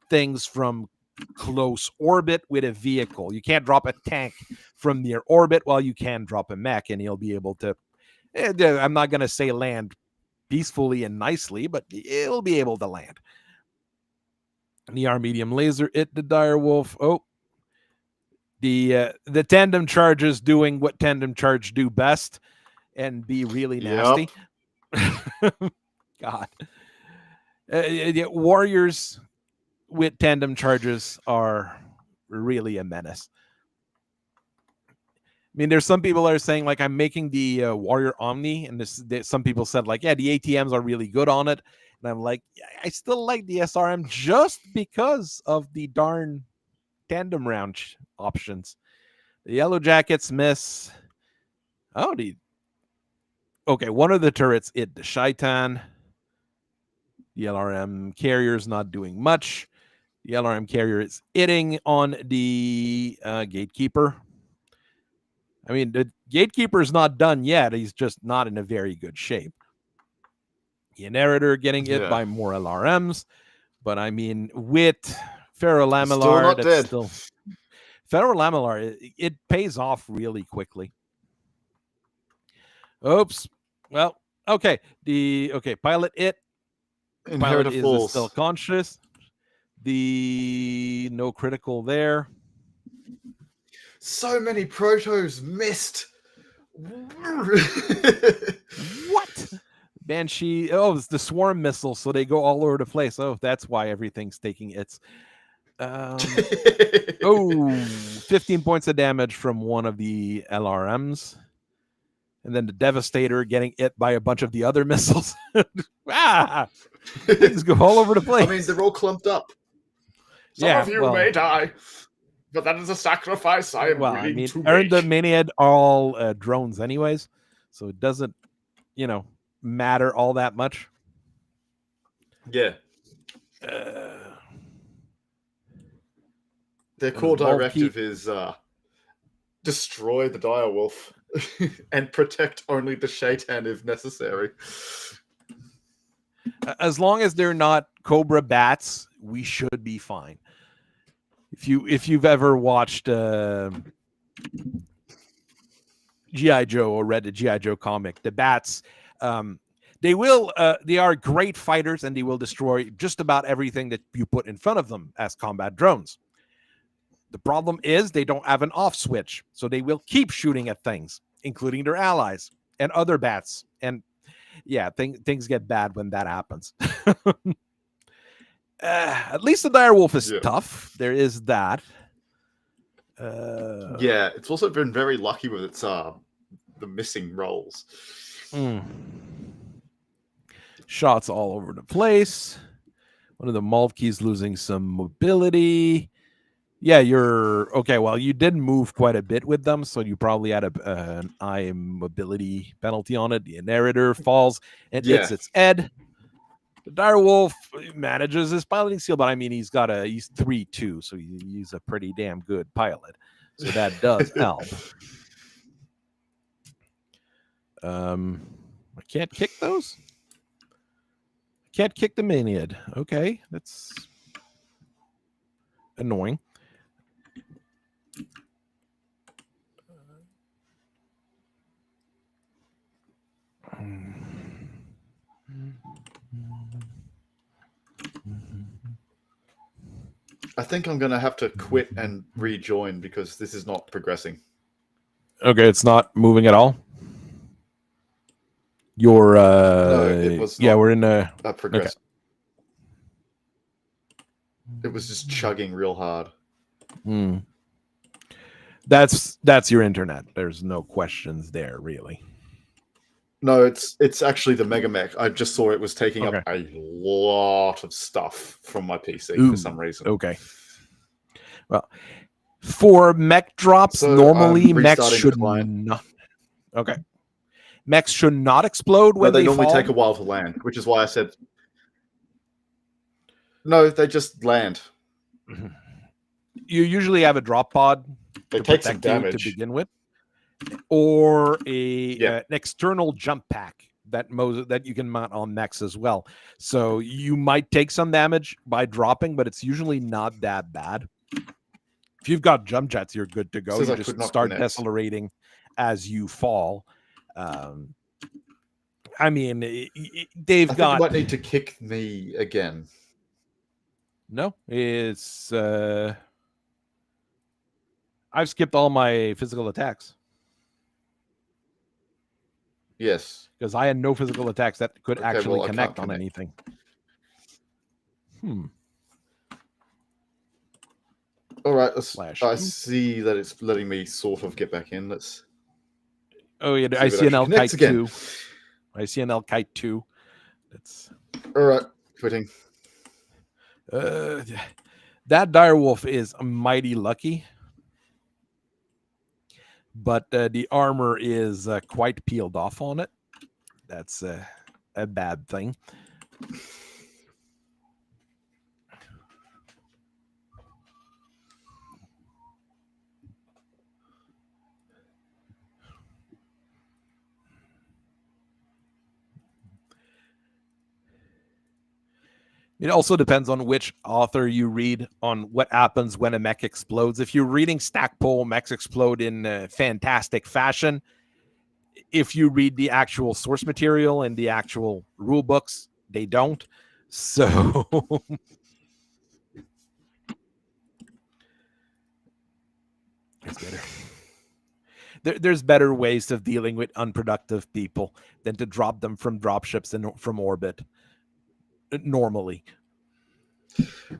things from close orbit with a vehicle. You can't drop a tank from near orbit, while you can drop a mech and he'll be able to, I'm not going to say land peacefully and nicely, but it'll be able to land. An ER medium laser hit the Direwolf. Oh, The tandem charges doing what tandem charge do best and be really nasty. God. Warriors with tandem charges are really a menace. I mean, there's some people that are saying, like, I'm making the Warrior Omni, and some people said, like, yeah, the ATMs are really good on it. And I'm like, I still like the SRM just because of the darn tandem round options. The Yellow Jackets miss. Oh, okay, one of the turrets hit the Shaitan. The LRM carrier's not doing much. The LRM carrier is hitting on the gatekeeper. I mean, the gatekeeper is not done yet. He's just not in a very good shape. The narrator getting hit by more LRMs. But I mean, with Ferrolamellar, that's still Ferrolamellar, it pays off really quickly. Oops. Well, okay. Pilot it. Pilot is still conscious. The no critical there. So many protos missed. What? Banshee. Oh, it's the swarm missile, so they go all over the place. Oh, that's why everything's taking its. 15 points of damage from one of the LRMs. And then the Devastator getting hit by a bunch of the other missiles. Things go all over the place. I mean, they're all clumped up. Some of you may die, but that is a sacrifice I am willing to make. Aren't the Maniad all drones anyways? So it doesn't, matter all that much. Yeah. Their core directive is destroy the direwolf and protect only the Shaitan if necessary. As long as they're not Cobra bats, we should be fine. If you've ever watched G.I. Joe or read the G.I. Joe comic, the bats, they are great fighters and they will destroy just about everything that you put in front of them as combat drones. The problem is they don't have an off switch, so they will keep shooting at things, including their allies and other bats. And yeah, things get bad when that happens. At least the direwolf is tough. There is that. Yeah, it's also been very lucky with its the missing rolls. Shots all over the place. One of the Maltkeys losing some mobility. Yeah, you're okay. Well, you did move quite a bit with them, so you probably had an eye mobility penalty on it. The narrator falls and hits its head. The direwolf manages his piloting skill, but I mean, he's 3-2, so he's a pretty damn good pilot. So that does help. I can't kick those. I can't kick the Maniad. Okay, that's annoying. I think I'm going to have to quit and rejoin because this is not progressing. Okay, it's not moving at all. You're no, it was not we're in a progress. Okay. It was just chugging real hard. That's your internet. There's no questions there, really. No, it's actually the MegaMek. I just saw it was taking up a lot of stuff from my PC for some reason. Okay. Well, for mech drops, normally mechs should not. Okay. Mechs should not explode when they fall. normally take a while to land, which is why I said no. They just land. You usually have a drop pod. They take some damage to begin with, or an external jump pack that you can mount on mechs as well. So you might take some damage by dropping, but it's usually not that bad. If you've got jump jets, you're good to go. You just start decelerating as you fall. I mean, they've got. You might need to kick me again. No, it's. I've skipped all my physical attacks. Yes. Because I had no physical attacks that could actually I connect can't on anything. All right. I /2. see that it's letting me sort of get back in. Let's. Oh yeah, see I if it see an actually connects L-Kite again. 2. I see an L-Kite 2. That's All right. Quitting. That direwolf is mighty lucky, but the armor is quite peeled off on it. That's a bad thing. It also depends on which author you read on what happens when a mech explodes. If you're reading Stackpole, mechs explode in fantastic fashion. If you read the actual source material and the actual rule books, they don't. So it's better. There's better ways of dealing with unproductive people than to drop them from dropships and from orbit normally.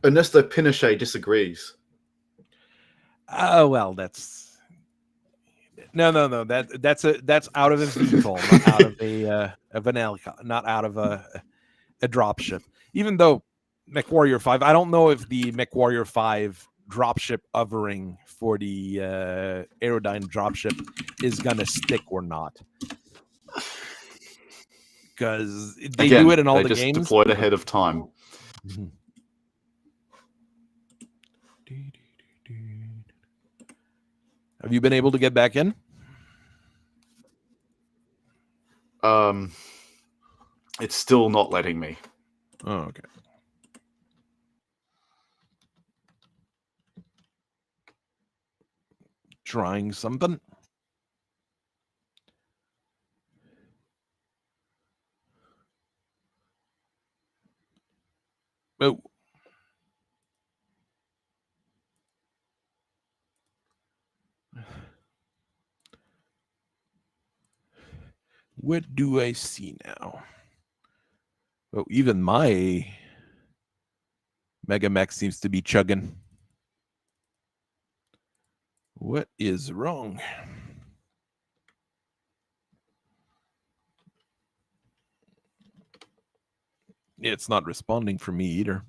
Unless the Pinochet disagrees. Oh well, that's no. That's out of a VTOL, not out of not out of a dropship. Even though MechWarrior 5, I don't know if the MechWarrior 5 dropship hovering for the Aerodyne dropship is gonna stick or not. Because they do it in all the just games. Deployed ahead of time. Mm-hmm. Have you been able to get back in? It's still not letting me. Oh, okay. Trying something. Oh. What do I see now? Oh, even my MegaMek seems to be chugging. What is wrong? It's not responding for me either.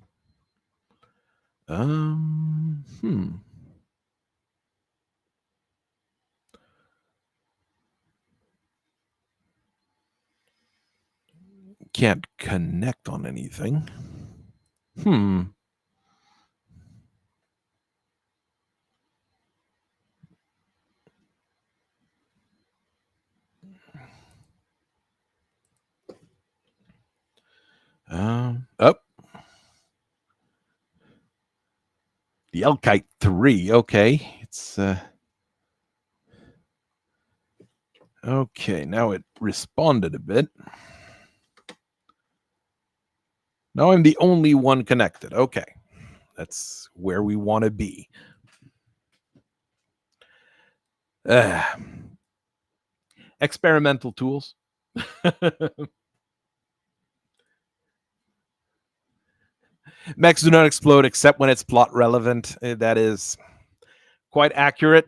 Can't connect on anything. Up. The L-Kite 3. Okay. It's okay. Now it responded a bit. Now I'm the only one connected. Okay. That's where we want to be. Experimental tools. Mechs do not explode except when it's plot relevant. That is quite accurate.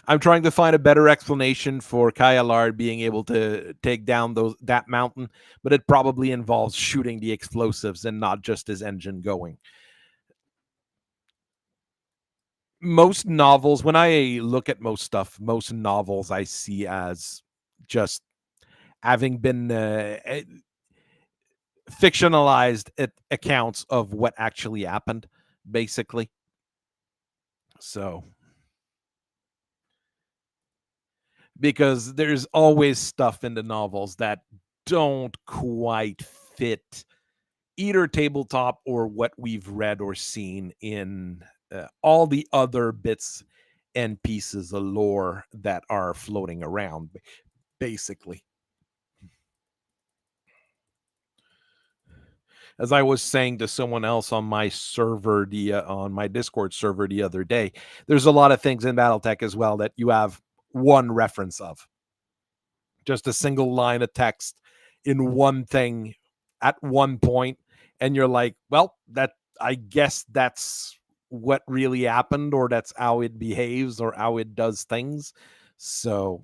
I'm trying to find a better explanation for Kayalard being able to take down that mountain, but it probably involves shooting the explosives and not just his engine going. Most novels, when I look at most stuff, most novels I see as just having been fictionalized accounts of what actually happened, basically. So, because there's always stuff in the novels that don't quite fit either tabletop or what we've read or seen in all the other bits and pieces of lore that are floating around, basically. As I was saying to someone else on my server, on my Discord server the other day, there's a lot of things in BattleTech as well that you have one reference of. Just a single line of text in one thing at one point, and you're like, well, that I guess that's what really happened, or that's how it behaves, or how it does things. So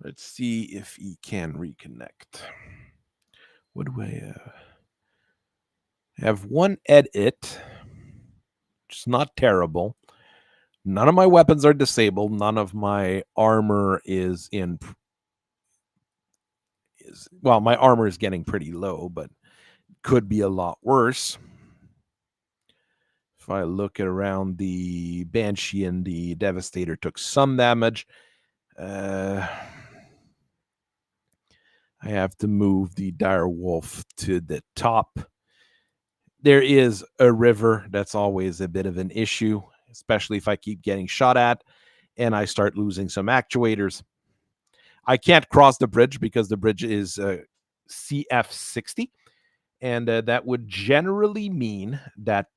let's see if he can reconnect. What do I have? One edit, which is not terrible. None of my weapons are disabled. None of my armor is in. Well, my armor is getting pretty low, but could be a lot worse. If I look at around, the Banshee and the Devastator took some damage. I have to move the Dire Wolf to the top. There is a river. That's always a bit of an issue, especially if I keep getting shot at and I start losing some actuators. I can't cross the bridge because the bridge is CF60, and that would generally mean that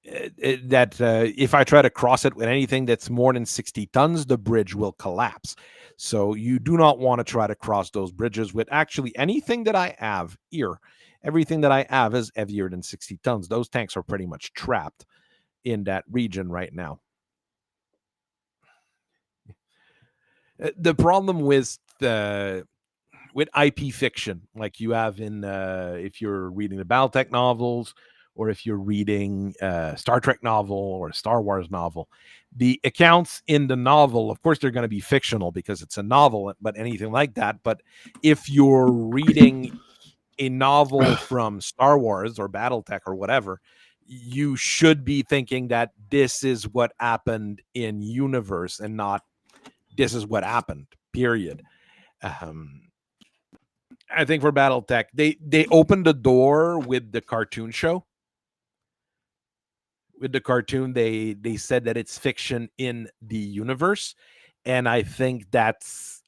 if I try to cross it with anything that's more than 60 tons, the bridge will collapse. So you do not want to try to cross those bridges with actually anything that I have here. Everything that I have is heavier than 60 tons. Those tanks are pretty much trapped in that region right now. The problem with IP fiction, like you have in if you're reading the Battletech novels, or if you're reading a Star Trek novel or a Star Wars novel, the accounts in the novel, of course, they're going to be fictional because it's a novel, but anything like that. But if you're reading a novel from Star Wars or Battletech or whatever, you should be thinking that this is what happened in universe and not this is what happened, period. I think for BattleTech, they opened the door with the cartoon show. With the cartoon, they said that it's fiction in the universe, and I think that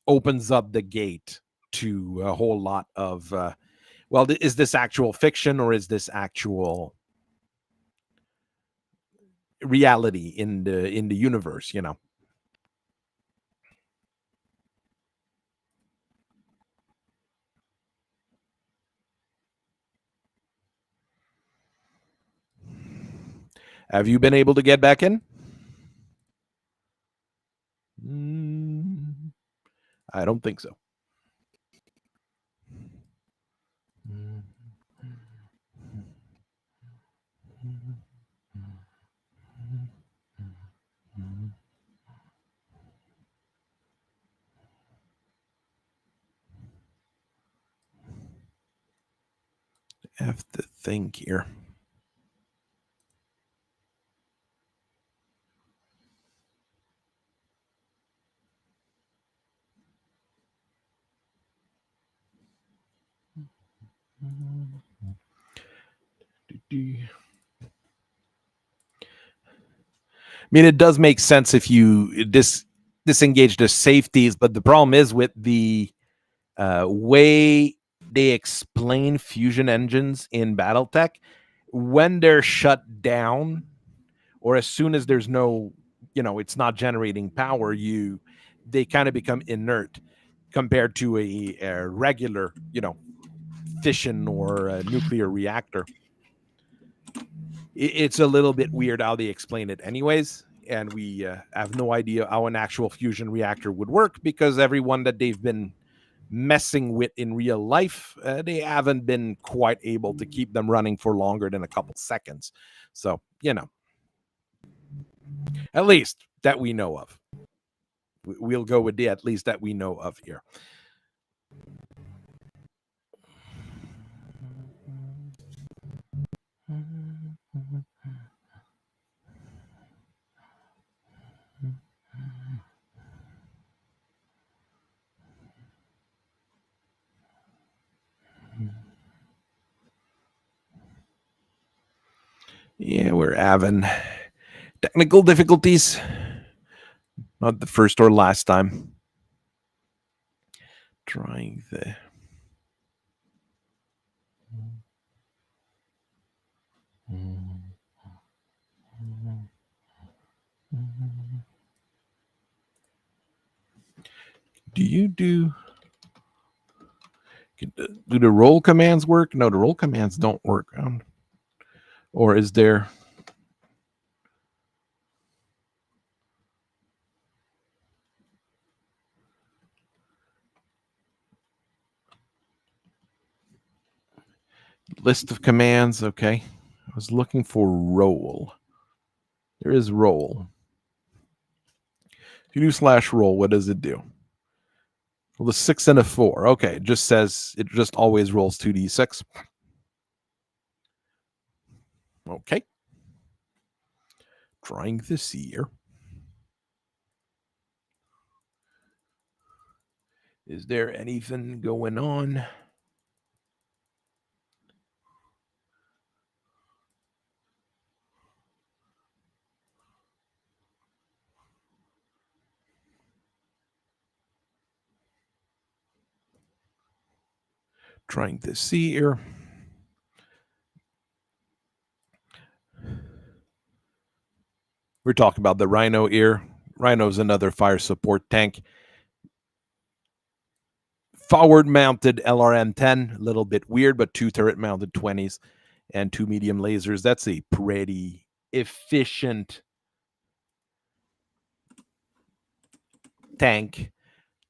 opens up the gate to a whole lot of well, is this actual fiction or is this actual reality in the universe? You know. Have you been able to get back in? I don't think so. I have to think here. I mean, it does make sense if you disengage the safeties, but the problem is with the way they explain fusion engines in BattleTech, when they're shut down, or as soon as there's no, it's not generating power, they kind of become inert compared to a regular, fission or a nuclear reactor. It's a little bit weird how they explain it anyways, and we have no idea how an actual fusion reactor would work because everyone that they've been messing with in real life, they haven't been quite able to keep them running for longer than a couple seconds. So, at least that we know of. We'll go with the at least that we know of here. Yeah, we're having technical difficulties. Not the first or last time. Trying the... Do the roll commands work? No, the roll commands don't work. Or is there... List of commands? Okay. I was looking for roll. There is roll. If you do /roll, what does it do? Well, the 6 and a 4. Okay, it just says it just always rolls 2d6. Okay. Trying this here. Is there anything going on? Trying to see here. We're talking about the Rhino here. Rhino's another fire support tank. Forward mounted LRM-10, a little bit weird, but 2 turret mounted 20s and 2 medium lasers. That's a pretty efficient tank.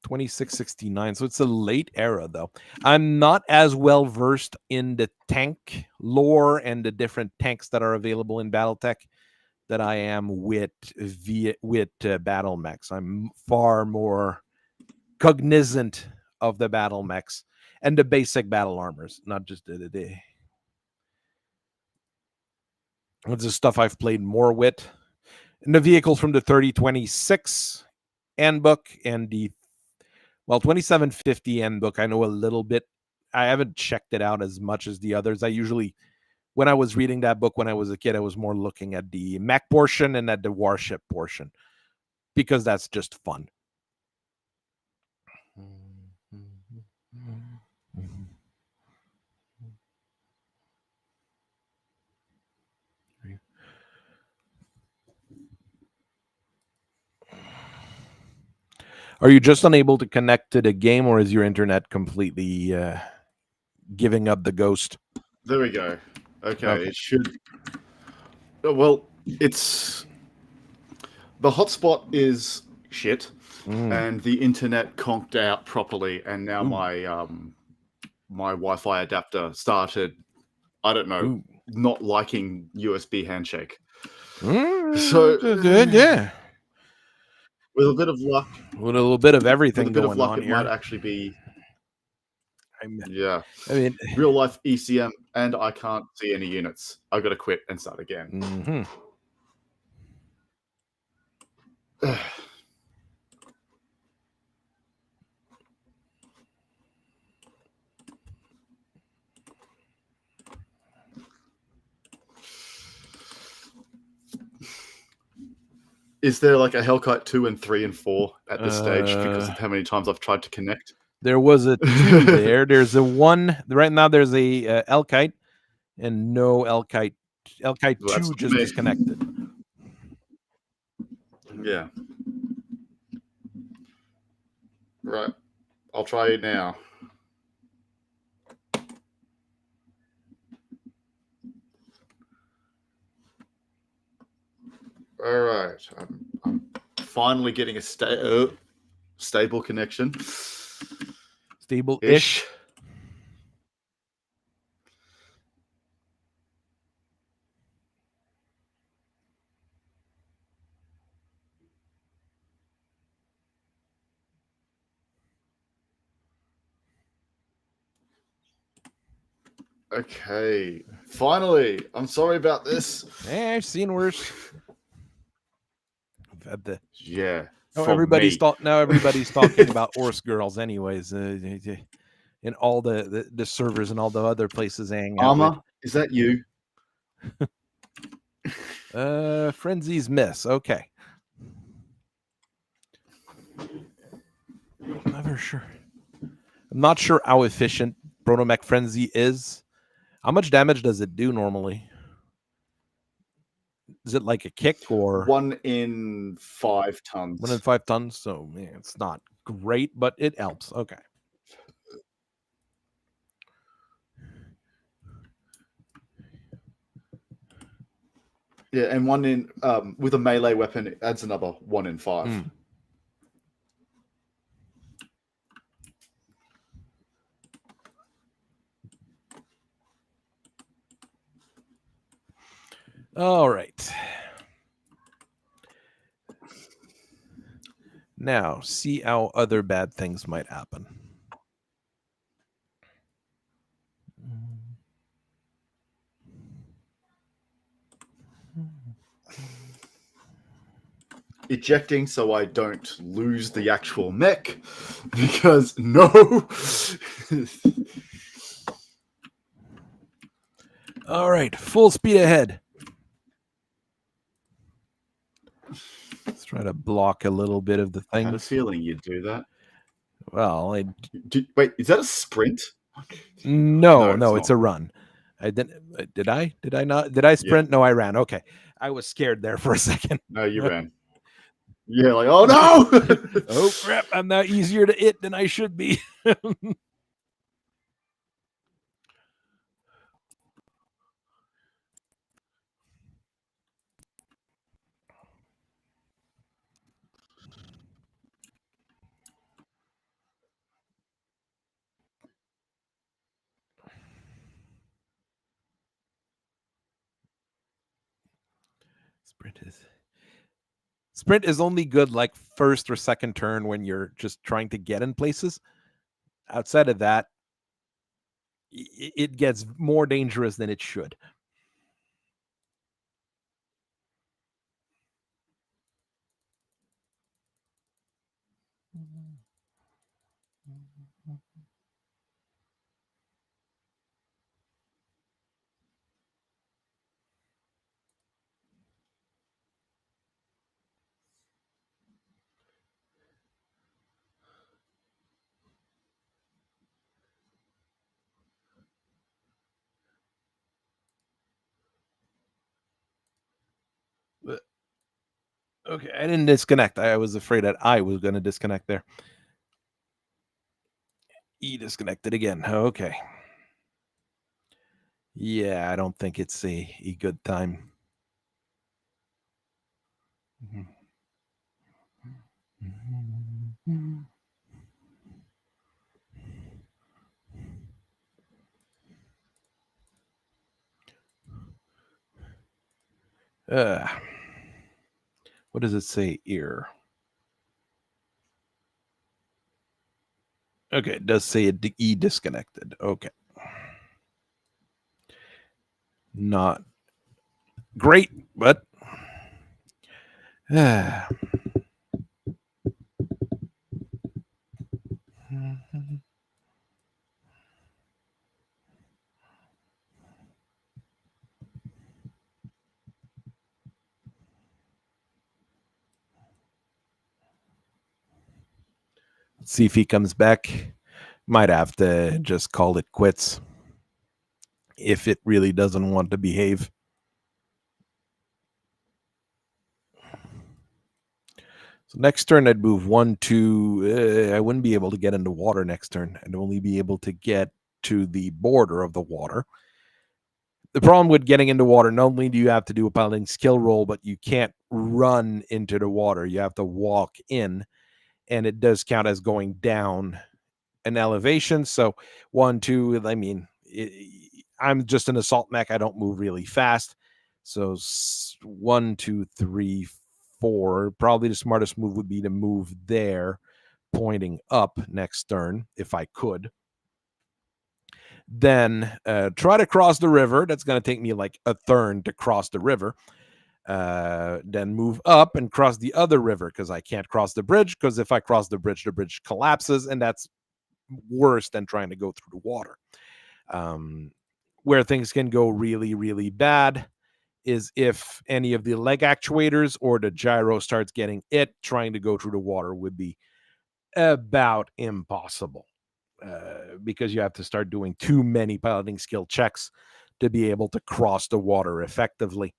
2669. So it's a late era, though. I'm not as well versed in the tank lore and the different tanks that are available in BattleTech that I am with battle mechs. I'm far more cognizant of the battle mechs and the basic battle armors, not just the what's the stuff I've played more with. And the vehicles from the 3026 handbook and the 2750 handbook, I know a little bit. I haven't checked it out as much as the others. I usually, when I was reading that book when I was a kid, I was more looking at the mech portion and at the warship portion because that's just fun. Are you just unable to connect to the game, or is your internet completely giving up the ghost? There we go. Okay, it should. Well, it's the hotspot is shit, and the internet conked out properly, and now my Wi-Fi adapter started. I don't know, not liking USB handshake. So good, yeah. With a bit of luck, with a little bit of everything with a bit going of luck, on it here, might actually be. Yeah, I mean, real life ECM, and I can't see any units. I've got to quit and start again. Is there like a Hellkite 2 and 3 and 4 at this stage because of how many times I've tried to connect? There was a 2 there. There's a 1 right now. There's a Hellkite and no Hellkite. Hellkite 2 just disconnected. Yeah. Right. I'll try it now. All right. I'm finally getting a stable connection. Stable-ish. Okay. Finally. I'm sorry about this. I've seen worse. I've had the everybody's talking about horse girls anyways in all the servers and all the other places hanging out. Armor, is that you? Frenzies miss. Okay. Never sure. I'm not sure how efficient Protomech Frenzy is. How much damage does it do normally? Is it like a kick or 1 in 5 tons? 1 in 5 tons? So it's not great, but it helps. Okay. Yeah, and 1 in with a melee weapon, it adds another 1 in 5. All right. Now, see how other bad things might happen. Ejecting so I don't lose the actual mech, because no. All right, full speed ahead. Let's try to block a little bit of the I had a things. feeling you'd do that. Well, Wait, is that a sprint? no, it's not. a run. I didn't. Did I? Did I not? Did I sprint? Yeah. No, I ran. Okay, I was scared there for a second. No, you ran. Yeah, like, oh no! Oh crap! I'm not easier to hit than I should be. Sprint is only good like first or second turn when you're just trying to get in places. Outside of that, it gets more dangerous than it should. Okay, I didn't disconnect. I was afraid that I was going to disconnect there. E disconnected again. Okay. Yeah, I don't think it's a good time. What does it say here? Okay, it does say E disconnected. Okay. Not great, but see if he comes back. Might have to just call it quits if it really doesn't want to behave. So next turn I'd move 1, 2. I wouldn't be able to get into water next turn. I'd only be able to get to the border of the water. The problem with getting into water, not only do you have to do a piloting skill roll, but you can't run into the water. You have to walk in, and it does count as going down an elevation. So 1, 2, I mean, I'm just an assault mech. I don't move really fast. So 1, 2, 3, 4. Probably the smartest move would be to move there, pointing up next turn, if I could. Then try to cross the river. That's going to take me like a turn to cross the river. Then move up and cross the other river because I can't cross the bridge, because if I cross the bridge collapses, and that's worse than trying to go through the water. Where things can go really, really bad is if any of the leg actuators or the gyro starts getting it, trying to go through the water would be about impossible, because you have to start doing too many piloting skill checks to be able to cross the water effectively.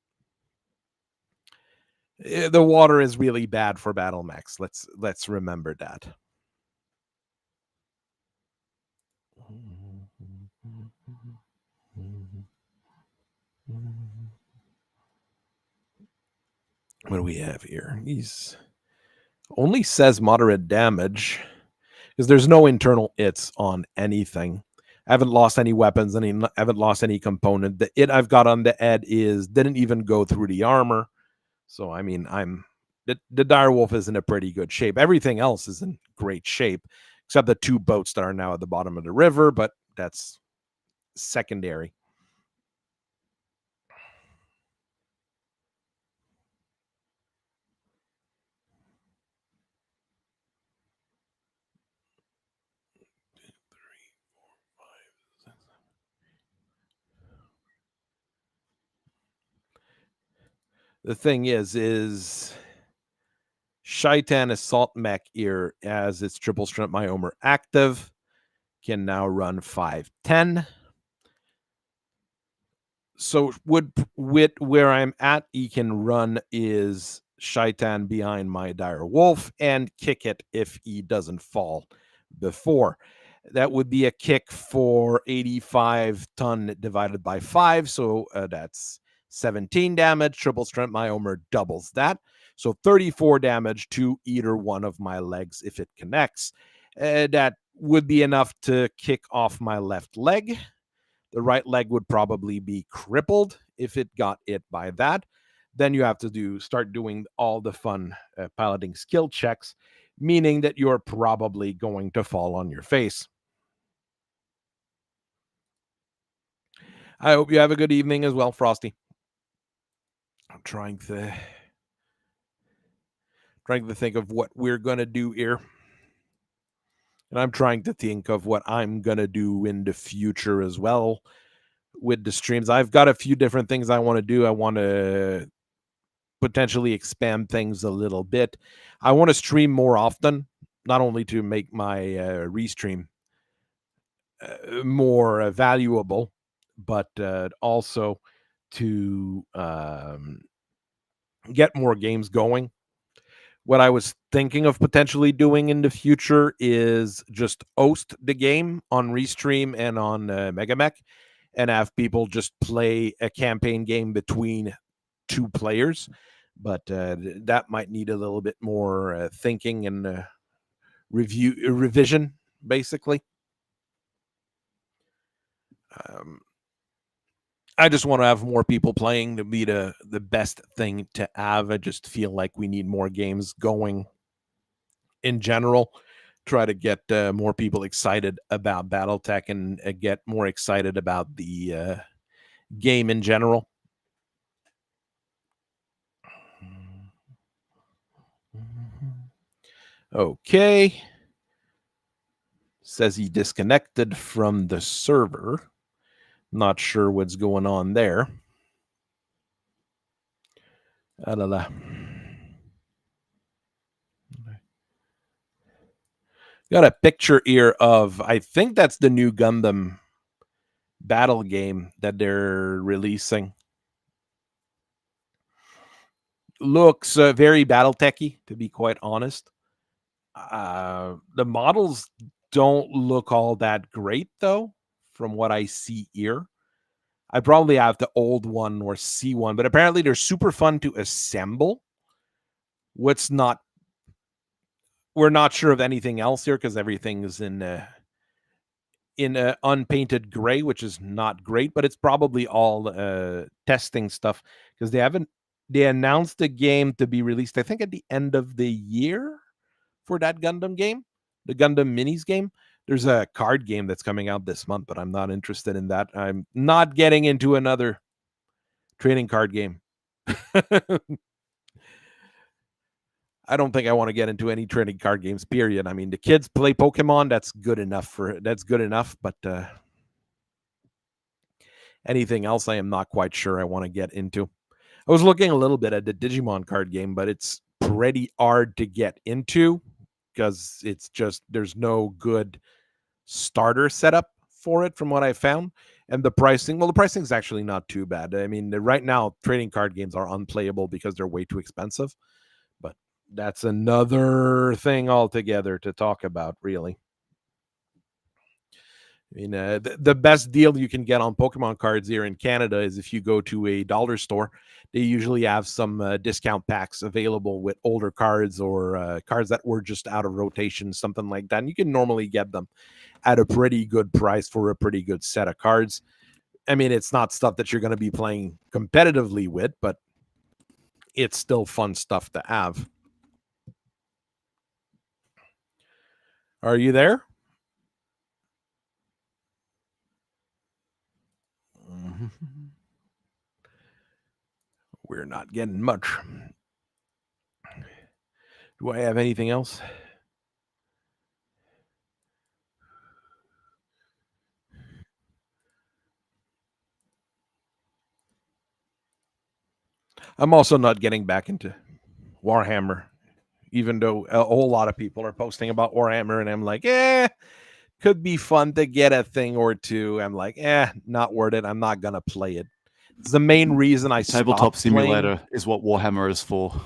The water is really bad for battle mechs. Let's remember that. What do we have here? He's only says moderate damage because there's no internal its on anything. I haven't lost any weapons, I haven't lost any component. The it I've got on the Ed didn't even go through the armor. So I mean, the direwolf is in a pretty good shape. Everything else is in great shape, except the 2 boats that are now at the bottom of the river, but that's secondary. The thing is Shaitan Assault Mech here as its triple strength myomer active can now run 510. So with where I'm at, he can run is Shaitan behind my dire wolf and kick it if he doesn't fall before. That would be a kick for 85 ton divided by 5. So that's 17 damage. Triple strength myomer doubles that. So 34 damage to either one of my legs if it connects. That would be enough to kick off my left leg. The right leg would probably be crippled if it got hit by that. Then you have to start doing all the fun piloting skill checks, meaning that you're probably going to fall on your face. I hope you have a good evening as well, Frosty. I'm trying to think of what we're going to do here. And I'm trying to think of what I'm going to do in the future as well with the streams. I've got a few different things I want to do. I want to potentially expand things a little bit. I want to stream more often, not only to make my restream more valuable, but also to get more games going. What I was thinking of potentially doing in the future is just host the game on Restream and on MegaMek and have people just play a campaign game between 2 players. But that might need a little bit more thinking and revision, basically. I just want to have more people playing to be the best thing to have. I just feel like we need more games going in general. Try to get more people excited about Battletech and get more excited about the game in general. Okay. Says he disconnected from the server. Not sure what's going on there. Got a picture here of, I think that's the new Gundam battle game that they're releasing. Looks very Battletech-y, to be quite honest. The models don't look all that great, though, from what I see here. I probably have the old one or see one, but apparently they're super fun to assemble. We're not sure of anything else here because everything is in unpainted gray, which is not great, but it's probably all testing stuff because they announced the game to be released, I think, at the end of the year for that Gundam game, the Gundam Minis game. There's a card game that's coming out this month, but I'm not interested in that. I'm not getting into another trading card game. I don't think I want to get into any trading card games, period. I mean, the kids play Pokemon. That's good enough. But anything else, I am not quite sure I want to get into. I was looking a little bit at the Digimon card game, but it's pretty hard to get into because it's just there's no good starter setup for it from what I found. And the pricing, well, the pricing is actually not too bad. I mean, right now trading card games are unplayable because they're way too expensive. But that's another thing altogether to talk about, really. I mean, the best deal you can get on Pokemon cards here in Canada is if you go to a dollar store. They usually have some discount packs available with older cards or cards that were just out of rotation, something like that. And you can normally get them at a pretty good price for a pretty good set of cards. I mean, it's not stuff that you're going to be playing competitively with, but it's still fun stuff to have. Are you there? We're not getting much. Do I have anything else? I'm also not getting back into Warhammer, even though a whole lot of people are posting about Warhammer, and I'm like, could be fun to get a thing or two. I'm like, not worth it. I'm not gonna play it. It's the main reason I Tabletop stopped simulator playing. is what Warhammer is for.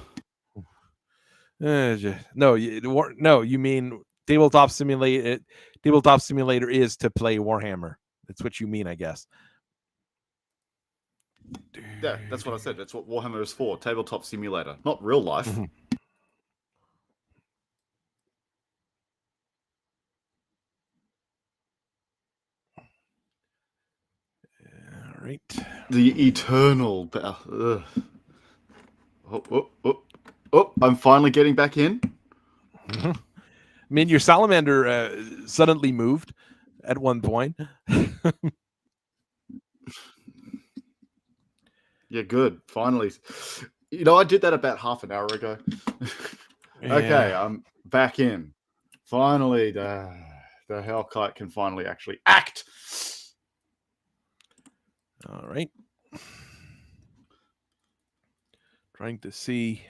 No, you mean tabletop simulator. Tabletop simulator is to play Warhammer. That's what you mean, I guess. Yeah, that's what I said. That's what Warhammer is for. Tabletop simulator, not real life. Mm-hmm. All right. The eternal battle. Oh, I'm finally getting back in. Mm-hmm. I mean, your salamander suddenly moved at one point. Yeah, good. Finally. You know, I did that about half an hour ago. Okay, I'm back in. Finally, the Hellkite can finally actually act. All right. Trying to see.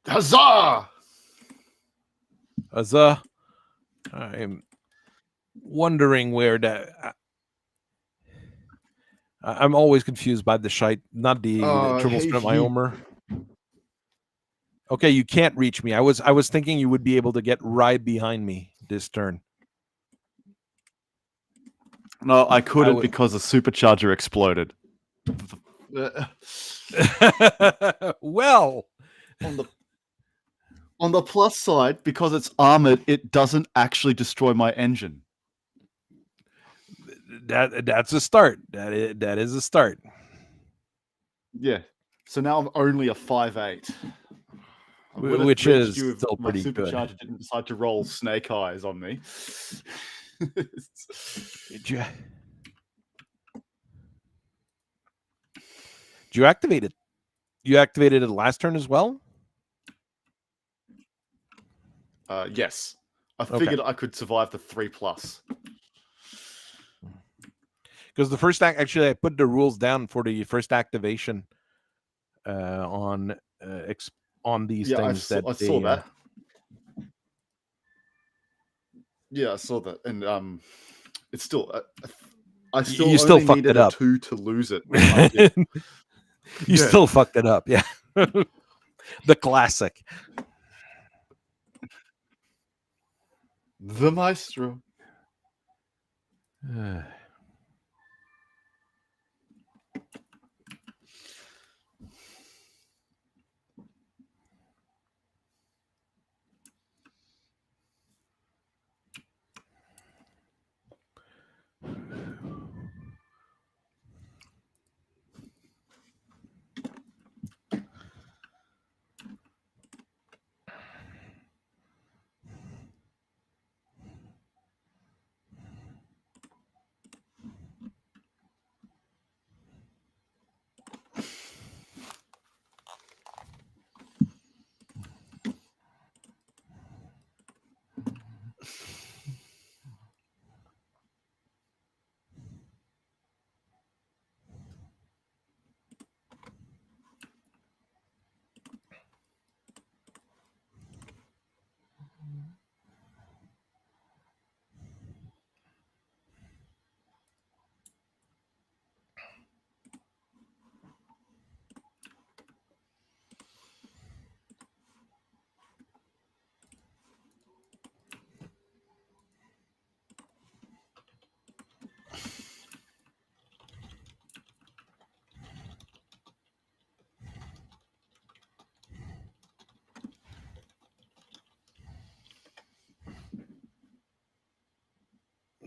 Huzzah! Huzzah. I'm wondering where that. I'm always confused by the shite, not the triple strip Myomer. Okay, you can't reach me. I was thinking you would be able to get right behind me this turn. No, I couldn't because the supercharger exploded. Well, on the plus side, because it's armored, it doesn't actually destroy my engine. That's a start. That is a start. Yeah. So now I'm only a 5'8", which is still pretty good. My supercharger didn't decide to roll snake eyes on me. Did you activate it? You activated it last turn as well? Yes. I figured I could survive the 3+. Because the first actually, I put the rules down for the first activation on these things. I saw that. Yeah, I saw that, and it's still. I still you still fucked needed it up. a 2 to lose it. You still fucked it up, yeah. The classic. The maestro.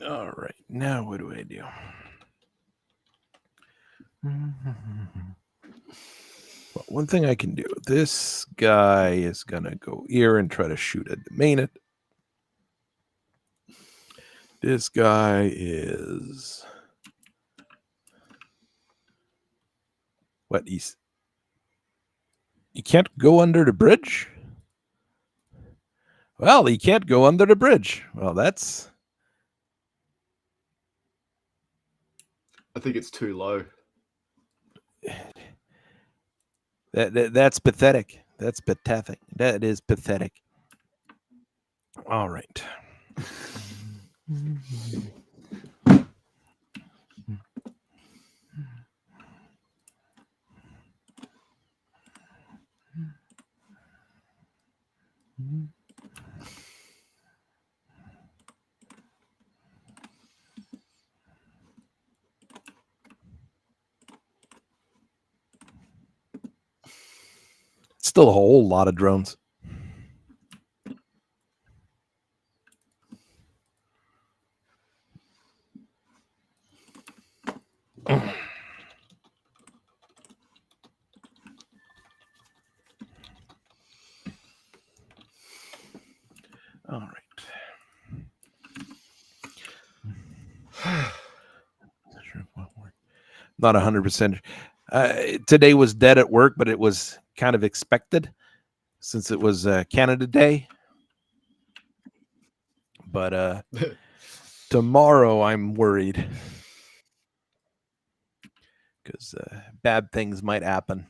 All right, now what do I do? Well, one thing I can do, this guy is going to go here and try to shoot at the main. This guy is... What, he can't go under the bridge? Well, he can't go under the bridge. Well, that's... I think it's too low. That's pathetic. That's pathetic. That is pathetic. All right. Still a whole lot of drones. All right. Not 100%. Today was dead at work, but it was kind of expected since it was Canada Day. But tomorrow I'm worried because bad things might happen.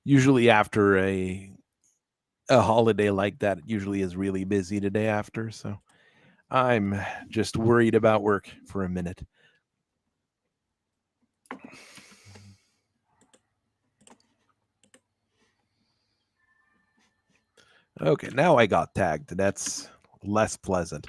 Usually after a holiday like that, it usually is really busy the day after. So I'm just worried about work for a minute. Okay, now I got tagged. That's less pleasant.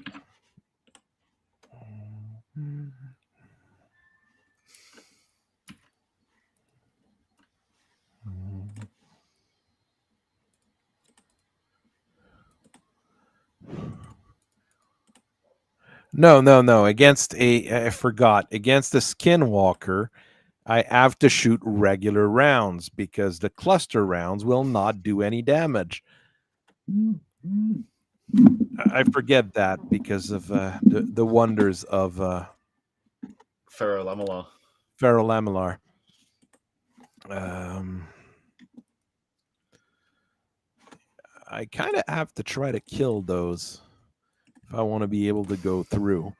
No. Against I forgot. Against the skinwalker, I have to shoot regular rounds because the cluster rounds will not do any damage. I forget that because of the wonders of Ferrolamellar. I kind of have to try to kill those if I want to be able to go through.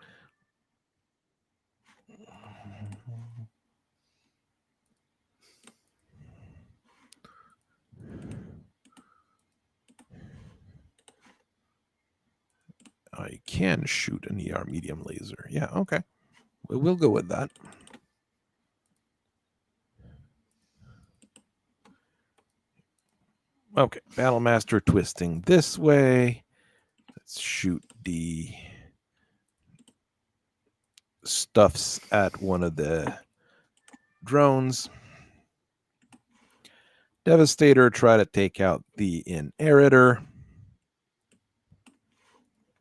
I can shoot an ER medium laser. Yeah, okay. We'll go with that. Okay, Battlemaster twisting this way. Let's shoot the stuffs at one of the drones. Devastator, try to take out the inheritor.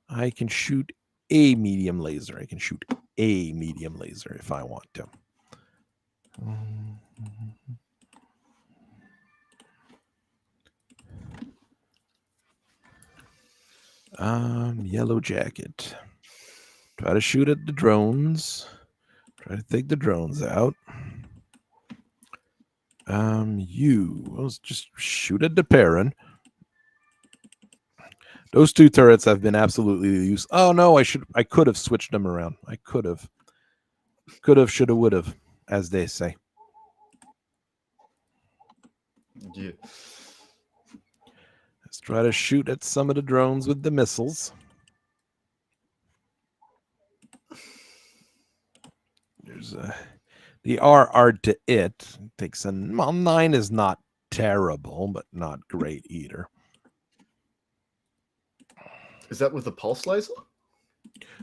I can shoot a medium laser. I can shoot a medium laser if I want to. Yellow jacket. Try to shoot at the drones. Try to take the drones out. Let's just shoot at the Perrin. Those two turrets have been absolutely used. Oh no, I could have switched them around. I could have, should have, would have, as they say. Yeah. try to shoot at some of the drones with the missiles. There's the RR to it takes a 9 is not terrible, but not great either. Is that with the pulse laser?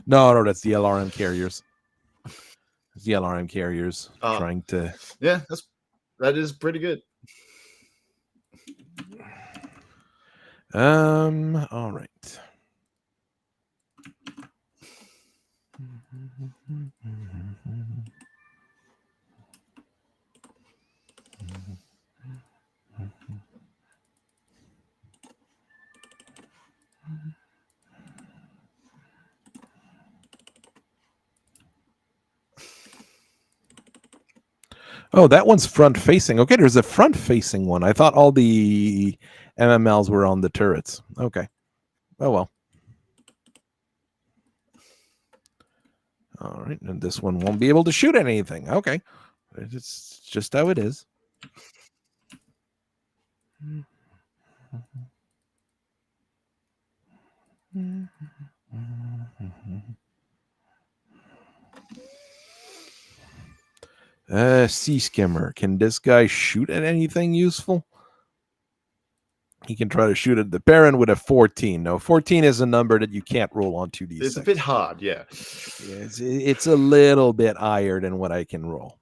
No, that's the LRM carriers. It's the LRM carriers trying to. Yeah, that is pretty good. All right. Oh, that one's front facing. Okay, there's a front facing one. I thought all the MMLs were on the turrets. Okay. Oh, well. All right. And this one won't be able to shoot anything. Okay. It's just how it is. Sea skimmer. Can this guy shoot at anything useful? He can try to shoot at the parent with a 14. No, 14 is a number that you can't roll on 2d6. It's a bit hard, yeah. It's a little bit higher than what I can roll.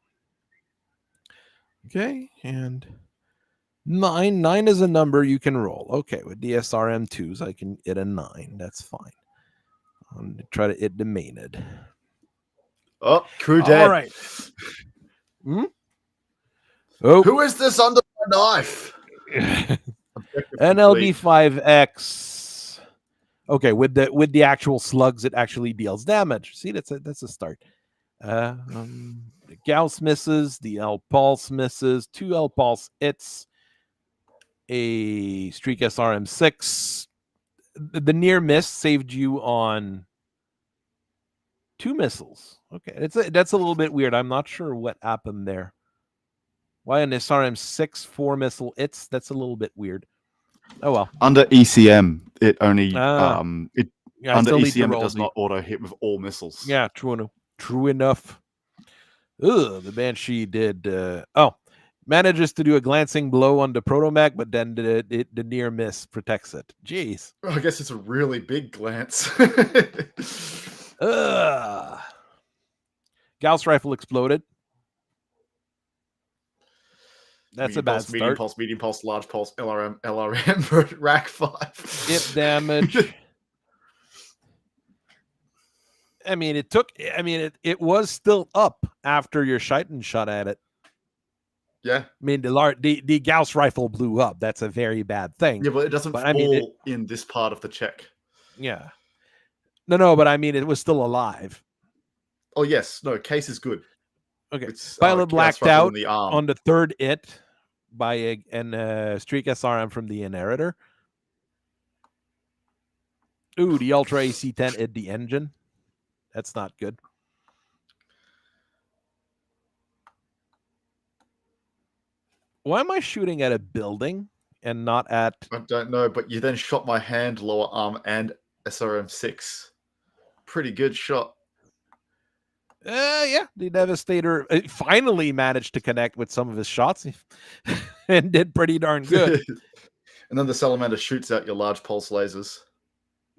Okay, and 9. 9 is a number you can roll. Okay, with the SRM2s, I can hit a 9. That's fine. I'm gonna try to hit the mained. Oh, crew dead. All right. Oh, who is this under my knife? NLB5X. Okay, with the actual slugs, it actually deals damage. See, that's a start. The Gauss misses, the L Pulse misses, 2 L Pulse hits, a Streak SRM6. The near miss saved you on 2 missiles. Okay, that's a little bit weird. I'm not sure what happened there. Why an SRM6 4 missile hits? That's a little bit weird. Oh well. Under ECM, it only under ECM it does not auto hit with all missiles. Yeah, true enough. Ugh, the Banshee did manages to do a glancing blow on the protomech, but then the near miss protects it. Jeez. I guess it's a really big glance. Gauss rifle exploded. That's a bad start. Medium pulse, large pulse, LRM, rack 5. Hit damage. I mean, it was still up after your Scheiten shot at it. Yeah. I mean, the Gauss rifle blew up. That's a very bad thing. Yeah, but it doesn't fall in this part of the check. Yeah. No, but I mean, it was still alive. Oh, yes. No, case is good. Okay. Pilot blacked out on the third hit by a Streak SRM from the inheritor. Ooh, the Ultra AC-10 hit the engine. That's not good. Why am I shooting at a building and not at... I don't know, but you then shot my hand, lower arm, and SRM6. Pretty good shot. Yeah, the Devastator finally managed to connect with some of his shots and did pretty darn good. And then the Salamander shoots out your large pulse lasers.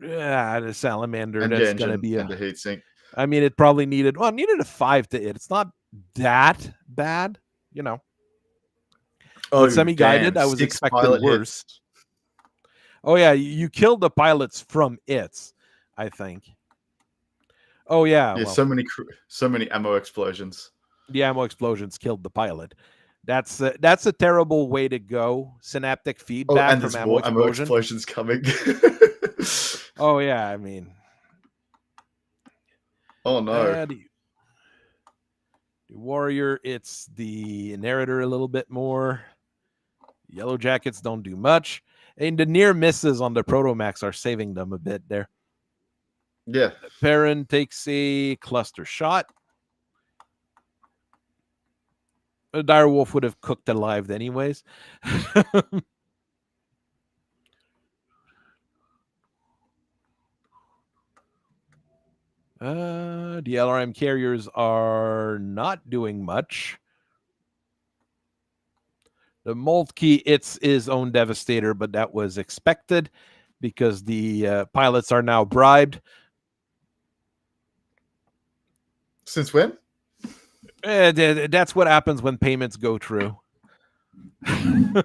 Yeah, the Salamander, and that's going to be a heat sink. I mean, it probably needed a 5 to hit. It's not that bad, you know. Oh, semi-guided, I was expecting worse. Hits. Oh, yeah, you killed the pilots from it, I think. Oh yeah, yeah. Well, so many ammo explosions. The ammo explosions killed the pilot. That's a terrible way to go. Synaptic feedback and from ammo explosions coming. Oh yeah, I mean. Oh no. The warrior, it's the inheritor a little bit more. Yellow jackets don't do much, and the near misses on the protomax are saving them a bit there. Yeah. Perrin takes a cluster shot. A direwolf would have cooked alive anyways. The LRM carriers are not doing much. The Moltke, it's his own devastator, but that was expected because the pilots are now bribed. Since when? That's what happens when payments go through. Who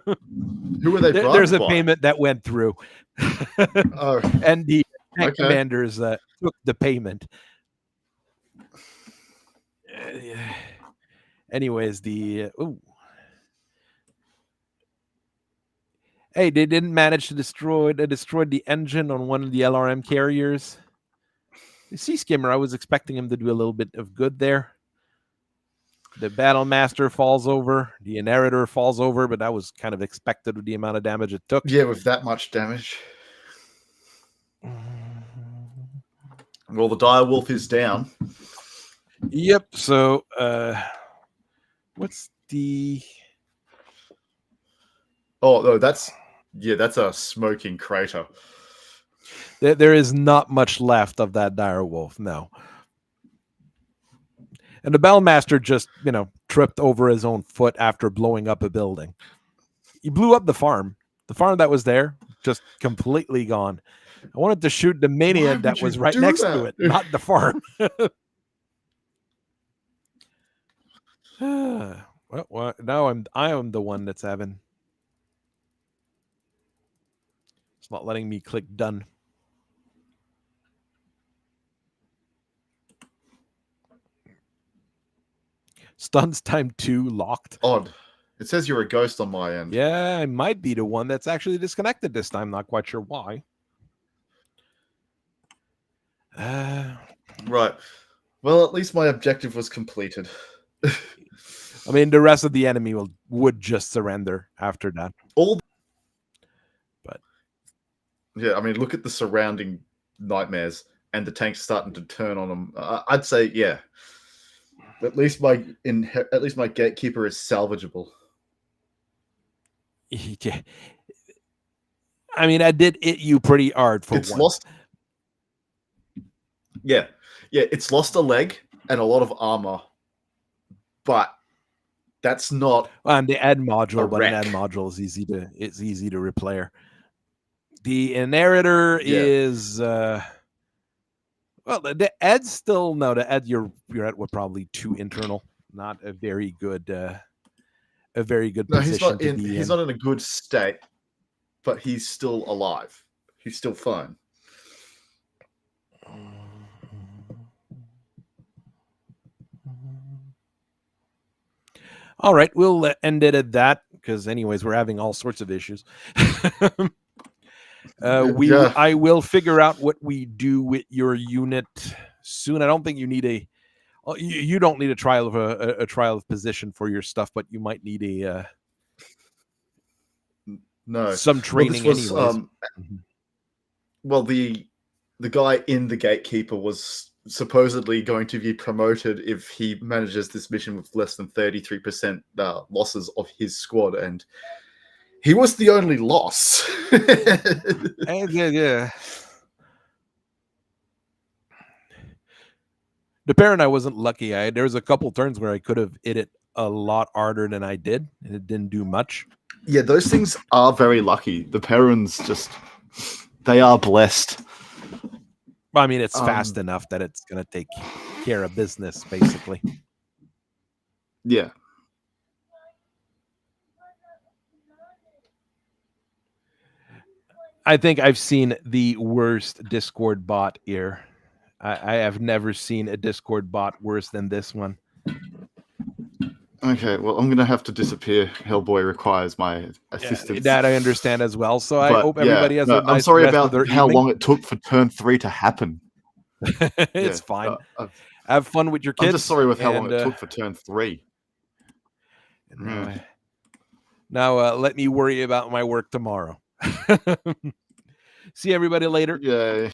were they bribed There's a by? payment that went through. Oh, And the tank okay. commanders took the payment. Anyways, hey, they didn't manage to destroy the engine on one of the LRM carriers. The Sea Skimmer, I was expecting him to do a little bit of good there. The Battle Master falls over, the Inheritor falls over, but that was kind of expected with the amount of damage it took. Yeah, with that much damage. Well, the Dire Wolf is down. Yep. So, what's the? Oh no, that's a smoking crater. There is not much left of that Dire Wolf, no. And the Bellmaster just, tripped over his own foot after blowing up a building. He blew up the farm. The farm that was there, just completely gone. I wanted to shoot the Mania that was right next to it, not the farm. Well, now I am the one that's having. It's not letting me click done. Stuns time 2 locked. Odd. It says you're a ghost on my end. Yeah, I might be the one that's actually disconnected this time. Not quite sure why. Right. Well, at least my objective was completed. I mean, the rest of the enemy would just surrender after that. But yeah, I mean, look at the surrounding nightmares and the tanks starting to turn on them. I'd say, yeah. At least my gatekeeper is salvageable. Yeah. I mean, I did hit you pretty hard for it's once. Lost. Yeah, it's lost a leg and a lot of armor, but that's not. And the ad module, but wreck. an ad module is easy to replayer. The Inheritor is well, the ad's still no. The ad you're at were probably 2 internal, not a very good. A very good position. No, he's not in a good state, but he's still alive. He's still fine. All right, we'll end it at that because, anyways, we're having all sorts of issues. I will figure out what we do with your unit soon. I don't think you need you don't need a trial of position for your stuff, but you might need some training anyways. Well, the guy in the gatekeeper was supposedly going to be promoted if he manages this mission with less than 33% losses of his squad, and he was the only loss. Yeah. The parent, I wasn't lucky. There was a couple turns where I could have hit it a lot harder than I did, and it didn't do much. Yeah, those things are very lucky. The parents they are blessed. I mean, it's fast enough that it's going to take care of business, basically. Yeah. I think I've seen the worst Discord bot here. I have never seen a Discord bot worse than this one. Okay, well, I'm going to have to disappear. Hellboy requires my assistance. That I understand as well. So I hope everybody has a nice I'm sorry rest about of their how evening. long it took for turn 3 to happen. It's fine. Have fun with your kids. I'm just sorry with how long it took for turn 3. Now let me worry about my work tomorrow. See everybody later. Yay.